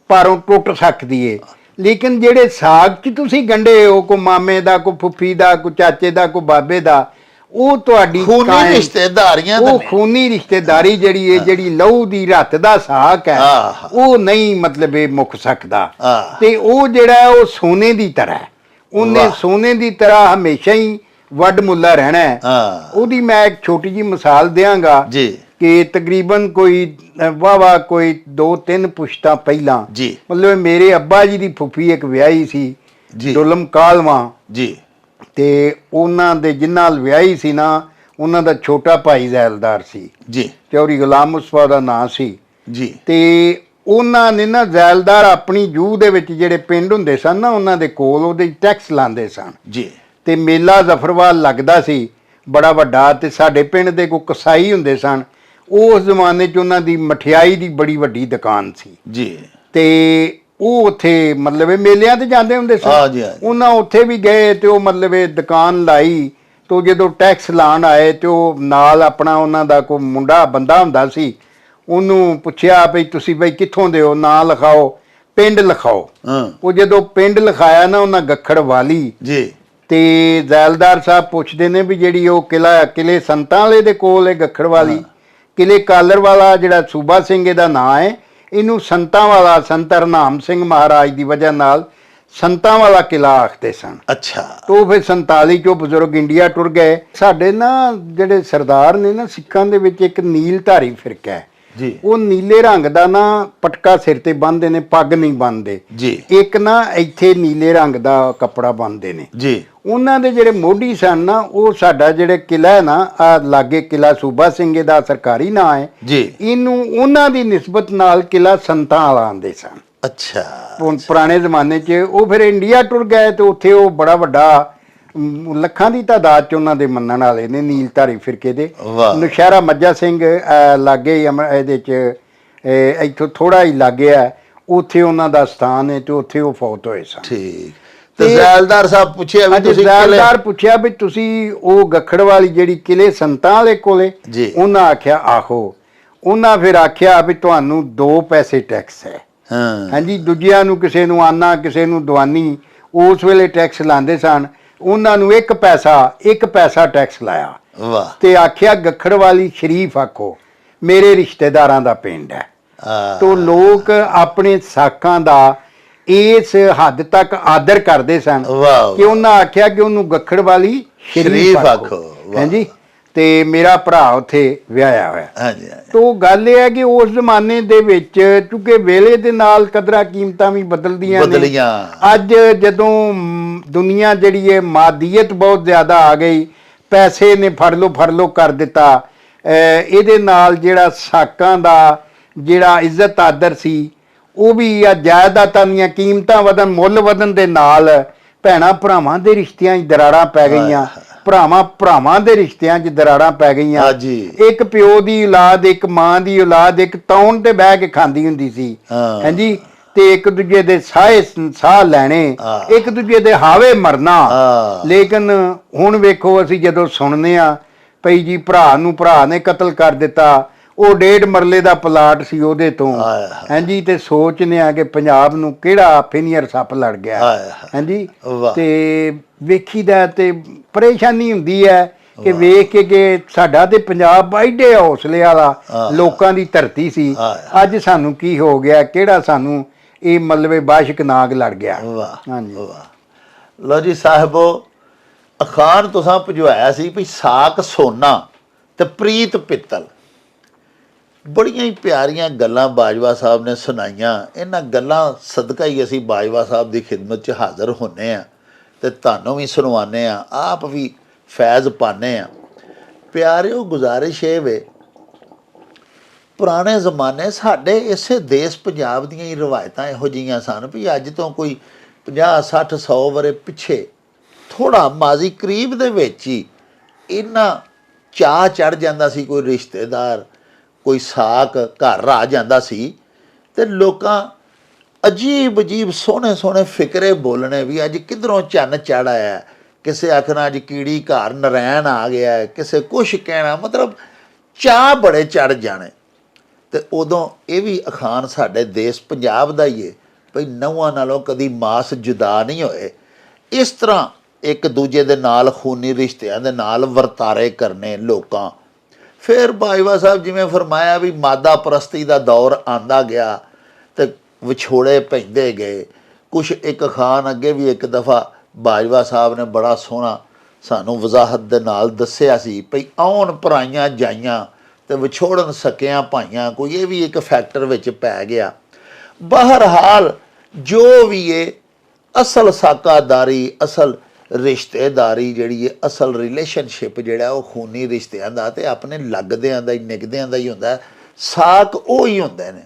ਪਾਰੋਂ ਟੁੱਟ ਸਕਦੀ ਹੈ। ਲੇਕਿਨ ਜਿਹੜੇ ਸਾਗ 'ਚ ਤੁਸੀਂ ਗੰਢੇ ਹੋ, ਕੋਈ ਮਾਮੇ ਦਾ, ਕੋਈ ਫੁੱਫੀ ਦਾ, ਕੋਈ ਚਾਚੇ ਦਾ, ਕੋਈ ਬਾਬੇ ਦਾ, ਉਹ ਤੁਹਾਡੀ ਖੂਨੀ ਰਿਸ਼ਤੇਦਾਰੀਆਂ, ਉਹ ਖੂਨੀ ਰਿਸ਼ਤੇਦਾਰੀ ਜਿਹੜੀ ਹੈ, ਜਿਹੜੀ ਲਹੂ ਦੀ ਰੱਤ ਦਾ ਸਾਕ ਹੈ, ਉਹ ਨਹੀਂ ਮਤਲਬ ਇਹ ਮੁੱਕ ਸਕਦਾ। ਤੇ ਉਹ ਜਿਹੜਾ ਉਹ ਸੋਨੇ ਦੀ ਤਰ੍ਹਾਂ, ਉਹਨੇ ਸੋਨੇ ਦੀ ਤਰ੍ਹਾਂ ਹਮੇਸ਼ਾ ਹੀ ਵੱਡ ਮੁੱਲਾ ਰਹਿਣਾ ਹੈ। ਉਹਦੀ ਮੈਂ ਇੱਕ ਛੋਟੀ ਜਿਹੀ ਮਿਸਾਲ ਦਿਆਂਗਾ ਕਿ ਤਕਰੀਬਨ ਕੋਈ ਕੋਈ 2-3 ਪੁਸ਼ਤਾਂ ਪਹਿਲਾਂ, ਮਤਲਬ ਮੇਰੇ ਅੱਬਾ ਜੀ ਦੀ ਫੁੱਫੀ ਇੱਕ ਵਿਆਹੀ ਸੀ, ਦੁਲਮ ਕਾਲਵਾ ਜੀ, ਤੇ ਉਹਨਾਂ ਦੇ ਜਿਨ੍ਹਾਂ ਨਾਲ ਵਿਆਹੀ ਸੀ ਨਾ, ਉਹਨਾਂ ਦਾ ਛੋਟਾ ਭਾਈ ਜ਼ੈਲਦਾਰ ਸੀ ਜੀ, ਚੌਧਰੀ ਗੁਲਾਮ ਮੁਸਤਫਾ ਦਾ ਨਾਂ ਸੀ ਜੀ। ਤੇ ਉਹਨਾਂ ਨੇ ਨਾ, ਜ਼ੈਲਦਾਰ ਆਪਣੀ ਜੂਹ ਦੇ ਵਿੱਚ ਜਿਹੜੇ ਪਿੰਡ ਹੁੰਦੇ ਸਨ ਨਾ, ਉਹਨਾਂ ਦੇ ਕੋਲ ਉਹਦੇ ਟੈਕਸ ਲਾਉਂਦੇ ਸਨ ਜੀ। ਤੇ ਮੇਲਾ ਜ਼ਫਰਵਾਲ ਲੱਗਦਾ ਸੀ ਬੜਾ ਵੱਡਾ, ਤੇ ਸਾਡੇ ਪਿੰਡ ਦੇ ਕੋਈ ਕਸਾਈ ਹੁੰਦੇ ਸਨ, ਉਸ ਜ਼ਮਾਨੇ 'ਚ ਉਹਨਾਂ ਦੀ ਮਠਿਆਈ ਦੀ ਬੜੀ ਵੱਡੀ ਦੁਕਾਨ ਸੀ ਜੀ। ਤੇ ਉਹ ਉੱਥੇ ਮਤਲਬ ਇਹ ਮੇਲਿਆਂ ਤੇ ਜਾਂਦੇ ਹੁੰਦੇ ਸਨ, ਉਹਨਾਂ ਉੱਥੇ ਵੀ ਗਏ ਤੇ ਉਹ ਮਤਲਬ ਇਹ ਦੁਕਾਨ ਲਾਈ। ਤੇ ਜਦੋਂ ਟੈਕਸ ਲਾਣ ਆਏ ਤੇ ਉਹ ਨਾਲ ਆਪਣਾ ਉਹਨਾਂ ਦਾ ਕੋਈ ਮੁੰਡਾ ਬੰਦਾ ਹੁੰਦਾ ਸੀ, ਉਹਨੂੰ ਪੁੱਛਿਆ ਬਈ ਤੁਸੀਂ ਬਈ ਕਿੱਥੋਂ ਦੇ ਹੋ, ਨਾਂ ਲਿਖਾਓ, ਪਿੰਡ ਲਿਖਾਓ। ਉਹ ਜਦੋਂ ਪਿੰਡ ਲਿਖਾਇਆ ਨਾ ਉਹਨਾਂ ਗੱਖੜ ਵਾਲੀ ਜੀ, ਤੇ ਜ਼ੈਲਦਾਰ ਸਾਹਿਬ ਪੁੱਛਦੇ ਨੇ ਵੀ ਜਿਹੜੀ ਉਹ ਕਿਲੇ ਸੰਤਾਂ ਵਾਲੇ ਦੇ ਕੋਲ ਹੈ ਗੱਖੜ ਵਾਲੀ, ਕਿਲੇ ਕਾਲਰ ਵਾਲਾ ਜਿਹੜਾ ਸੂਬਾ ਸਿੰਘ ਇਹਦਾ ਨਾਂ ਹੈ, ਇਹਨੂੰ ਸੰਤਾਂ ਵਾਲਾ, ਸੰਤ ਹਰਨਾਮ ਸਿੰਘ ਮਹਾਰਾਜ ਦੀ ਵਜ੍ਹਾ ਨਾਲ ਸੰਤਾਂ ਵਾਲਾ ਕਿਲਾ ਆਖਦੇ ਸਨ। ਅੱਛਾ। ਤੋਂ ਫਿਰ 47 'ਚੋਂ ਬਜ਼ੁਰਗ ਇੰਡੀਆ ਟੁਰ ਗਏ। ਸਾਡੇ ਨਾ ਜਿਹੜੇ ਸਰਦਾਰ ਨੇ ਨਾ, ਸਿੱਖਾਂ ਦੇ ਵਿੱਚ ਇੱਕ ਨੀਲਧਾਰੀ ਫਿਰਕਾ ਹੈ ਜੀ, ਉਹ ਨੀਲੇ ਰੰਗ ਦਾ ਨਾ ਪਟਕਾ ਸਿਰ ਤੇ ਬੰਨ੍ਹਦੇ ਨੇ, ਪੱਗ ਨਹੀਂ ਬੰਨ੍ਹਦੇ ਜੀ। ਇੱਕ ਨਾ ਇੱਥੇ ਨੀਲੇ ਰੰਗ ਦਾ ਕੱਪੜਾ ਬੰਨ੍ਹਦੇ ਨੇ ਜੀ। ਉਹਨਾਂ ਦੇ ਜਿਹੜੇ ਮੋਢੀ ਸਨ ਨਾ, ਉਹ ਸਾਡਾ ਜਿਹੜੇ ਕਿਲਾ ਹੈ ਨਾ, ਆ ਲਾਗੇ ਕਿਲਾ ਸੂਬਾ ਸਿੰਘ ਦਾ ਸਰਕਾਰੀ ਨਾਂ ਹੈ ਜੀ, ਇਹਨੂੰ ਉਹਨਾਂ ਦੀ ਨਿਸਬਤ ਨਾਲ ਕਿਲਾ ਸੰਤਾਂ ਵਾਲਾ ਆਂਦੇ ਸਨ। ਅੱਛਾ। ਪੁਰਾਣੇ ਜ਼ਮਾਨੇ 'ਚ ਉਹ ਫਿਰ ਇੰਡੀਆ ਟੁਰ ਗਏ ਤੇ ਉੱਥੇ ਉਹ ਬੜਾ ਵੱਡਾ ਲੱਖਾਂ ਦੀ ਤਾਦਾਦ 'ਚ ਉਹਨਾਂ ਦੇ ਮੰਨਣ ਵਾਲੇ ਨੇ, ਨੀਲਧਾਰੀ ਫਿਰਕੇ ਦੇ। ਨੌਸ਼ਹਿਰਾ ਮੱਝਾ ਸਿੰਘ ਲਾਗੇ ਇਹਦੇ 'ਚ, ਇੱਥੋਂ ਥੋੜਾ ਹੀ ਲਾਗੇ ਆ, ਉੱਥੇ ਉਹਨਾਂ ਦਾ ਸਥਾਨ ਹੈ ਤੇ ਉੱਥੇ ਉਹ ਫੌਤ ਹੋਏ ਸਨ। ਠੀਕ। ਤੇ ਜ਼ੈਲਦਾਰ ਸਾਹਿਬ ਪੁੱਛਿਆ ਵੀ ਤੁਸੀਂ, ਜ਼ੈਲਦਾਰ ਪੁੱਛਿਆ ਵੀ ਤੁਸੀਂ ਉਹ ਗੱਖੜ ਵਾਲੀ ਜਿਹੜੀ ਕਿਲੇ ਸੰਤਾਂ ਵਾਲੇ ਕੋਲੇ? ਉਹਨਾਂ ਆਖਿਆ ਆਹੋ। ਉਹਨਾਂ ਫਿਰ ਆਖਿਆ ਵੀ ਤੁਹਾਨੂੰ 2 ਪੈਸੇ ਟੈਕਸ ਹੈ। ਹਾਂਜੀ, ਦੂਜਿਆਂ ਨੂੰ ਕਿਸੇ ਨੂੰ ਆਨਾ, ਕਿਸੇ ਨੂੰ ਦਵਾਨੀ, ਉਸ ਵੇਲੇ ਟੈਕਸ ਲਾਉਂਦੇ ਸਨ, ਉਹਨਾਂ ਨੂੰ 1 ਪੈਸਾ ਟੈਕਸ ਲਾਇਆ। ਵਾਹ। ਤੇ ਆਖਿਆ ਗੱਖੜ ਵਾਲੀ ਸ਼ਰੀਫ ਆਖੋ, ਮੇਰੇ ਰਿਸ਼ਤੇਦਾਰਾਂ ਦਾ ਪਿੰਡ ਹੈ। ਤੋ ਲੋਕ ਆਪਣੇ ਸਾਕਾਂ ਦਾ ਇਸ ਹੱਦ ਤੱਕ ਆਦਰ ਕਰਦੇ ਸਨ ਕਿ ਉਹਨਾਂ ਆਖਿਆ ਕਿ ਉਹਨੂੰ ਗੱਖੜ ਵਾਲੀ ਸ਼ਰੀਫ ਆਖੋ। ਹਾਂਜੀ। ਤੇ ਮੇਰਾ ਭਰਾ ਉੱਥੇ ਵਿਆਹਿਆ ਹੋਇਆ। ਹਾਂਜੀ। ਤੋ ਗੱਲ ਇਹ ਹੈ ਕਿ ਉਸ ਜ਼ਮਾਨੇ ਦੇ ਵਿੱਚ, ਕਿਉਂਕਿ ਵੇਲੇ ਦੇ ਨਾਲ ਕਦਰਾਂ ਕੀਮਤਾਂ ਵੀ ਬਦਲਦੀਆਂ ਨੇ। ਅੱਜ ਜਦੋਂ ਦੁਨੀਆ ਜਿਹੜੀ ਹੈ ਮਾਦੀਅਤ ਬਹੁਤ ਜ਼ਿਆਦਾ ਆ ਗਈ, ਪੈਸੇ ਨੇ ਫੜ ਲੋ ਕਰ ਦਿੱਤਾ, ਇਹਦੇ ਨਾਲ ਜਿਹੜਾ ਸਾਕਾਂ ਦਾ ਜਿਹੜਾ ਇੱਜ਼ਤ ਆਦਰ ਸੀ ਉਹ ਵੀ ਆ ਜਾਇਦਾਦਾਂ ਦੀਆਂ ਕੀਮਤਾਂ ਵਧਣ, ਮੁੱਲ ਵਧਣ ਦੇ ਨਾਲ ਭੈਣਾਂ ਭਰਾਵਾਂ ਦੇ ਰਿਸ਼ਤਿਆਂ 'ਚ ਦਰਾਰਾਂ ਪੈ ਗਈਆਂ, ਭਰਾਵਾਂ ਦੇ ਰਿਸ਼ਤਿਆਂ 'ਚ ਦਰਾਰਾਂ ਪੈ ਗਈਆਂ। ਹਾਂਜੀ। ਇੱਕ ਪਿਓ ਦੀ ਔਲਾਦ, ਇੱਕ ਮਾਂ ਦੀ ਔਲਾਦ ਇੱਕ ਤੌਣ ਤੇ ਬਹਿ ਕੇ ਖਾਂਦੀ ਹੁੰਦੀ ਸੀ, ਹਾਂਜੀ, ਤੇ ਇੱਕ ਦੂਜੇ ਦੇ ਸਾਹ ਲੈਣੇ, ਇੱਕ ਦੂਜੇ ਦੇ ਹਾਵੇ ਮਰਨਾ। ਲੇਕਿਨ ਹੁਣ ਵੇਖੋ, ਅਸੀਂ ਜਦੋਂ ਸੁਣਨੇ ਆ ਭਈ ਜੀ ਭਰਾ ਨੇ ਕਤਲ ਕਰ ਦਿੱਤਾ, ਉਹ 1.5 ਮਰਲੇ ਦਾ ਪਲਾਟ ਸੀ ਉਹਦੇ ਤੋਂ, ਹਾਂਜੀ, ਤੇ ਸੋਚਨੇ ਆ ਕਿ ਪੰਜਾਬ ਨੂੰ ਕਿਹੜਾ ਫਿਨੀਅਰ ਸੱਪ ਲੜ ਗਿਆ, ਹਾਂਜੀ। ਤੇ ਵੇਖੀਦਾ ਤੇ ਪਰੇਸ਼ਾਨੀ ਹੁੰਦੀ ਹੈ ਕਿ ਵੇਖ ਕੇ ਕਿ ਸਾਡਾ ਤੇ ਪੰਜਾਬ ਐਡੇ ਹੌਸਲੇ ਵਾਲਾ ਲੋਕਾਂ ਦੀ ਧਰਤੀ ਸੀ, ਅੱਜ ਸਾਨੂੰ ਕੀ ਹੋ ਗਿਆ, ਕਿਹੜਾ ਸਾਨੂੰ ਇਹ ਮਲਵੇ ਬਾਸ਼ਕ ਨਾਗ ਲੜ ਗਿਆ। ਹਾਂਜੀ, ਲੋ ਜੀ ਸਾਹਿਬੋ, ਅਖਾਣ ਤੁਸਾਂ ਭਜਵਾਇਆ ਸੀ ਵੀ ਸਾਕ ਸੋਨਾ ਤੇ ਪ੍ਰੀਤ ਪਿੱਤਲ। ਬੜੀਆਂ ਹੀ ਪਿਆਰੀਆਂ ਗੱਲਾਂ ਬਾਜਵਾ ਸਾਹਿਬ ਨੇ ਸੁਣਾਈਆਂ। ਇਹਨਾਂ ਗੱਲਾਂ ਸਦਕਾ ਹੀ ਅਸੀਂ ਬਾਜਵਾ ਸਾਹਿਬ ਦੀ ਖਿਦਮਤ 'ਚ ਹਾਜ਼ਰ ਹੁੰਦੇ ਹਾਂ ਤੇ ਤੁਹਾਨੂੰ ਵੀ ਸੁਣਵਾਉਂਦੇ ਹਾਂ, ਆਪ ਵੀ ਫੈਜ਼ ਪਾਉਂਦੇ ਹਾਂ। ਪਿਆਰਿਓ, ਗੁਜ਼ਾਰਿਸ਼ ਇਹ ਵੇ, ਪੁਰਾਣੇ ਜ਼ਮਾਨੇ ਸਾਡੇ ਇਸੇ ਦੇਸ਼ ਪੰਜਾਬ ਦੀਆਂ ਹੀ ਰਵਾਇਤਾਂ ਇਹੋ ਜਿਹੀਆਂ ਸਨ ਵੀ ਅੱਜ ਤੋਂ ਕੋਈ 50, 60, 100 ਵਰੇ ਪਿੱਛੇ ਥੋੜ੍ਹਾ ਮਾਜ਼ੀ ਕਰੀਬ ਦੇ ਵਿੱਚ ਹੀ ਇੰਨਾ ਚਾਅ ਚੜ੍ਹ ਜਾਂਦਾ ਸੀ, ਕੋਈ ਰਿਸ਼ਤੇਦਾਰ, ਕੋਈ ਸਾਕ ਘਰ ਆ ਜਾਂਦਾ ਸੀ ਤੇ ਲੋਕਾਂ ਅਜੀਬ ਅਜੀਬ ਸੋਹਣੇ ਸੋਹਣੇ ਫਿਕਰੇ ਬੋਲਣੇ ਵੀ ਅੱਜ ਕਿੱਧਰੋਂ ਚੰਨ ਚੜ੍ਹ ਆਇਆ, ਕਿਸੇ ਆਖਣਾ ਅੱਜ ਕੀੜੀ ਘਰ ਨਰੈਣ ਆ ਗਿਆ, ਕਿਸੇ ਕੁਛ ਕਹਿਣਾ, ਮਤਲਬ ਚਾਅ ਬੜੇ ਚੜ੍ਹ ਜਾਣੇ। ਤੇ ਉਦੋਂ ਇਹ ਵੀ ਅਖਾਣ ਸਾਡੇ ਦੇਸ਼ ਪੰਜਾਬ ਦਾ ਹੀ ਹੈ ਭਈ ਨਹੁੰਆਂ ਨਾਲੋਂ ਕਦੀ ਮਾਸ ਜੁਦਾ ਨਹੀਂ ਹੋਏ। ਇਸ ਤਰ੍ਹਾਂ ਇੱਕ ਦੂਜੇ ਦੇ ਨਾਲ ਖੂਨੀ ਰਿਸ਼ਤਿਆਂ ਦੇ ਨਾਲ ਵਰਤਾਰੇ ਕਰਨੇ ਲੋਕਾਂ। ਫਿਰ ਬਾਜਵਾ ਸਾਹਿਬ ਜਿਵੇਂ ਫਰਮਾਇਆ ਵੀ ਮਾਦਾ ਪ੍ਰਸਤੀ ਦਾ ਦੌਰ ਆਉਂਦਾ ਗਿਆ ਤੇ ਵਿਛੋੜੇ ਪੈਂਦੇ ਗਏ। ਕੁਛ ਇੱਕ ਅਖਾਣ ਅੱਗੇ ਵੀ ਇੱਕ ਦਫਾ ਬਾਜਵਾ ਸਾਹਿਬ ਨੇ ਬੜਾ ਸੋਹਣਾ ਸਾਨੂੰ ਵਜ਼ਾਹਤ ਦੇ ਨਾਲ ਦੱਸਿਆ ਸੀ ਭਈ ਆਉਣ ਪਰਾਈਆਂ ਜਾਈਆਂ ਤੇ ਵਿਛੋੜਨ ਸਕਿਆਂ ਭਾਈਆਂ, ਕੋਈ ਇਹ ਵੀ ਇੱਕ ਫੈਕਟਰ ਵਿੱਚ ਪੈ ਗਿਆ। ਬਹਰਹਾਲ ਜੋ ਵੀ ਇਹ ਅਸਲ ਸਾਕਾਦਾਰੀ, ਅਸਲ ਰਿਸ਼ਤੇਦਾਰੀ ਜਿਹੜੀ ਹੈ, ਅਸਲ ਰਿਲੇਸ਼ਨਸ਼ਿਪ ਜਿਹੜਾ ਉਹ ਖੂਨੀ ਰਿਸ਼ਤਿਆਂ ਦਾ ਤੇ ਆਪਣੇ ਲੱਗਦਿਆਂ ਦਾ ਹੀ ਨਿਗਦਿਆਂ ਦਾ ਹੀ ਹੁੰਦਾ। ਸਾਕ ਉਹ ਹੀ ਹੁੰਦੇ ਨੇ।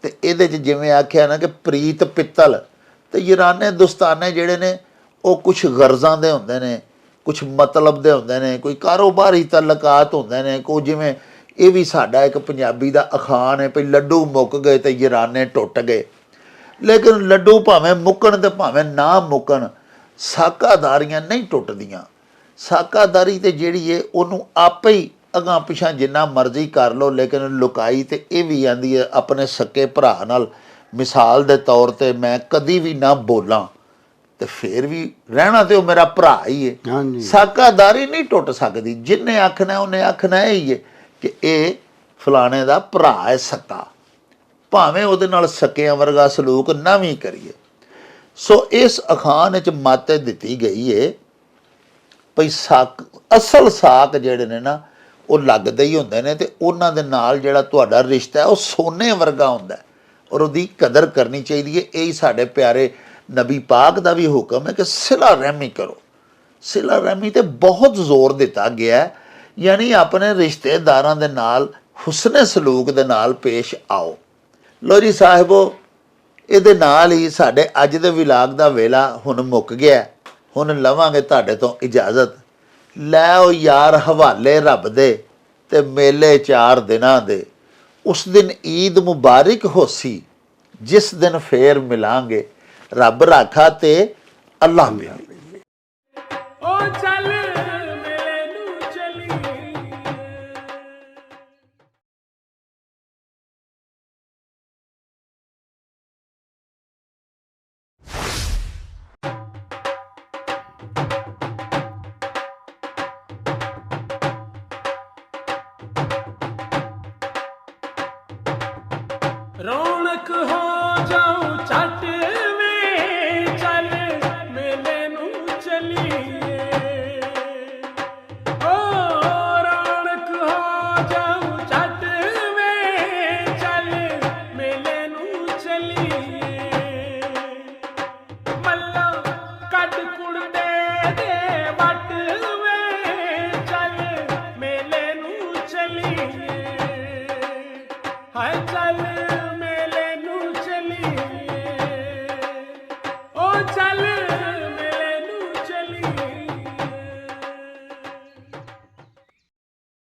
ਤੇ ਇਹਦੇ 'ਚ ਜਿਵੇਂ ਆਖਿਆ ਨਾ ਕਿ ਪ੍ਰੀਤ ਪਿੱਤਲ ਤੇ ਯਾਰਾਨੇ ਦੋਸਤਾਨੇ ਜਿਹੜੇ ਨੇ ਉਹ ਕੁਛ ਗਰਜ਼ਾਂ ਦੇ ਹੁੰਦੇ ਨੇ, ਕੁਛ ਮਤਲਬ ਦੇ ਹੁੰਦੇ ਨੇ, ਕੋਈ ਕਾਰੋਬਾਰੀ ਤਾਲੁਕਾਤ ਹੁੰਦੇ ਨੇ, ਕੋਈ ਜਿਵੇਂ ਇਹ ਵੀ ਸਾਡਾ ਇੱਕ ਪੰਜਾਬੀ ਦਾ ਅਖਾਣ ਹੈ ਭਈ ਲੱਡੂ ਮੁੱਕ ਗਏ ਤੇ ਯਾਰਾਨੇ ਟੁੱਟ ਗਏ। ਲੇਕਿਨ ਲੱਡੂ ਭਾਵੇਂ ਮੁੱਕਣ ਤੇ ਭਾਵੇਂ ਨਾ ਮੁੱਕਣ, ਸਾਕਾਦਾਰੀਆਂ ਨਹੀਂ ਟੁੱਟਦੀਆਂ। ਸਾਕਾਦਾਰੀ ਤੇ ਜਿਹੜੀ ਹੈ ਉਹਨੂੰ ਆਪੇ ਹੀ ਅਗਾਂ ਪਿਛਾਂ ਜਿੰਨਾ ਮਰਜ਼ੀ ਕਰ ਲਓ, ਲੇਕਿਨ ਲੁਕਾਈ ਤੇ ਇਹ ਵੀ ਆਂਦੀ ਹੈ ਆਪਣੇ ਸਕੇ ਭਰਾ ਨਾਲ, ਮਿਸਾਲ ਦੇ ਤੌਰ ਤੇ ਮੈਂ ਕਦੀ ਵੀ ਨਾ ਬੋਲਾਂ ਤੇ ਫਿਰ ਵੀ ਰਹਿਣਾ ਤੇ ਉਹ ਮੇਰਾ ਭਰਾ ਹੀ ਹੈ। ਸਾਕਾਦਾਰੀ ਨਹੀਂ ਟੁੱਟ ਸਕਦੀ। ਜਿੰਨੇ ਆਖਣਾ ਉਹਨੇ ਆਖਣਾ ਇਹ ਹੀ ਹੈ ਕਿ ਇਹ ਫਲਾਣੇ ਦਾ ਭਰਾ ਹੈ ਸਕਾ, ਭਾਵੇਂ ਉਹਦੇ ਨਾਲ ਸਕਿਆਂ ਵਰਗਾ ਸਲੂਕ ਨਾ ਵੀ ਕਰੀਏ। ਸੋ ਇਸ ਅਖਾਣ ਵਿੱਚ ਮੱਤ ਦਿੱਤੀ ਗਈ ਹੈ ਭਈ ਸਾਕ, ਅਸਲ ਸਾਕ ਜਿਹੜੇ ਨੇ ਨਾ ਉਹ ਲੱਗਦੇ ਹੀ ਹੁੰਦੇ ਨੇ ਤੇ ਉਹਨਾਂ ਦੇ ਨਾਲ ਜਿਹੜਾ ਤੁਹਾਡਾ ਰਿਸ਼ਤਾ ਹੈ ਉਹ ਸੋਨੇ ਵਰਗਾ ਹੁੰਦਾ ਔਰ ਉਹਦੀ ਕਦਰ ਕਰਨੀ ਚਾਹੀਦੀ ਹੈ। ਇਹ ਹੀ ਸਾਡੇ ਪਿਆਰੇ ਨਬੀ ਪਾਕ ਦਾ ਵੀ ਹੁਕਮ ਹੈ ਕਿ ਸਿਲਾ ਰਹਿਮੀ ਕਰੋ। ਸਿਲਾ ਰਹਿਮੀ ਤੇ ਬਹੁਤ ਜ਼ੋਰ ਦਿੱਤਾ ਗਿਆ, ਯਾਨੀ ਆਪਣੇ ਰਿਸ਼ਤੇਦਾਰਾਂ ਦੇ ਨਾਲ ਹੁਸਨੇ ਸਲੂਕ ਦੇ ਨਾਲ ਪੇਸ਼ ਆਓ। ਲੋ ਜੀ ਸਾਹਿਬੋ, ਇਹਦੇ ਨਾਲ ਹੀ ਸਾਡੇ ਅੱਜ ਦੇ ਵਿਲਾਗ ਦਾ ਵੇਲਾ ਹੁਣ ਮੁੱਕ ਗਿਆ। ਹੁਣ ਲਵਾਂਗੇ ਤੁਹਾਡੇ ਤੋਂ ਇਜਾਜ਼ਤ। ਲੈ ਉਹ ਯਾਰ ਹਵਾਲੇ ਰੱਬ ਦੇ ਤੇ ਮੇਲੇ 4 ਦਿਨਾਂ ਦੇ, ਉਸ ਦਿਨ ਈਦ ਮੁਬਾਰਕ ਹੋਸੀ, ਜਿਸ ਦਿਨ ਫੇਰ ਮਿਲਾਂਗੇ। ਰੱਬ ਰਾਖਾ ਤੇ ਅੱਲਾਹ ਮਿਹਰ। ਰੌਣਕ ਹੋ ਜਾਊ ਛੱਟ ਵੇ, ਚੱਲ ਮੇਲੇ ਨੂੰ ਚਲੀਏ। ਓ ਰੌਣਕ ਹੋ ਜਾਊ ਛੱਟ ਵੇ, ਚੱਲ ਮੇਲੇ ਨੂੰ ਚਲੀਏ। ਮੱਲਾ ਕੱਢ ਕੁੜਦੇ ਦੇ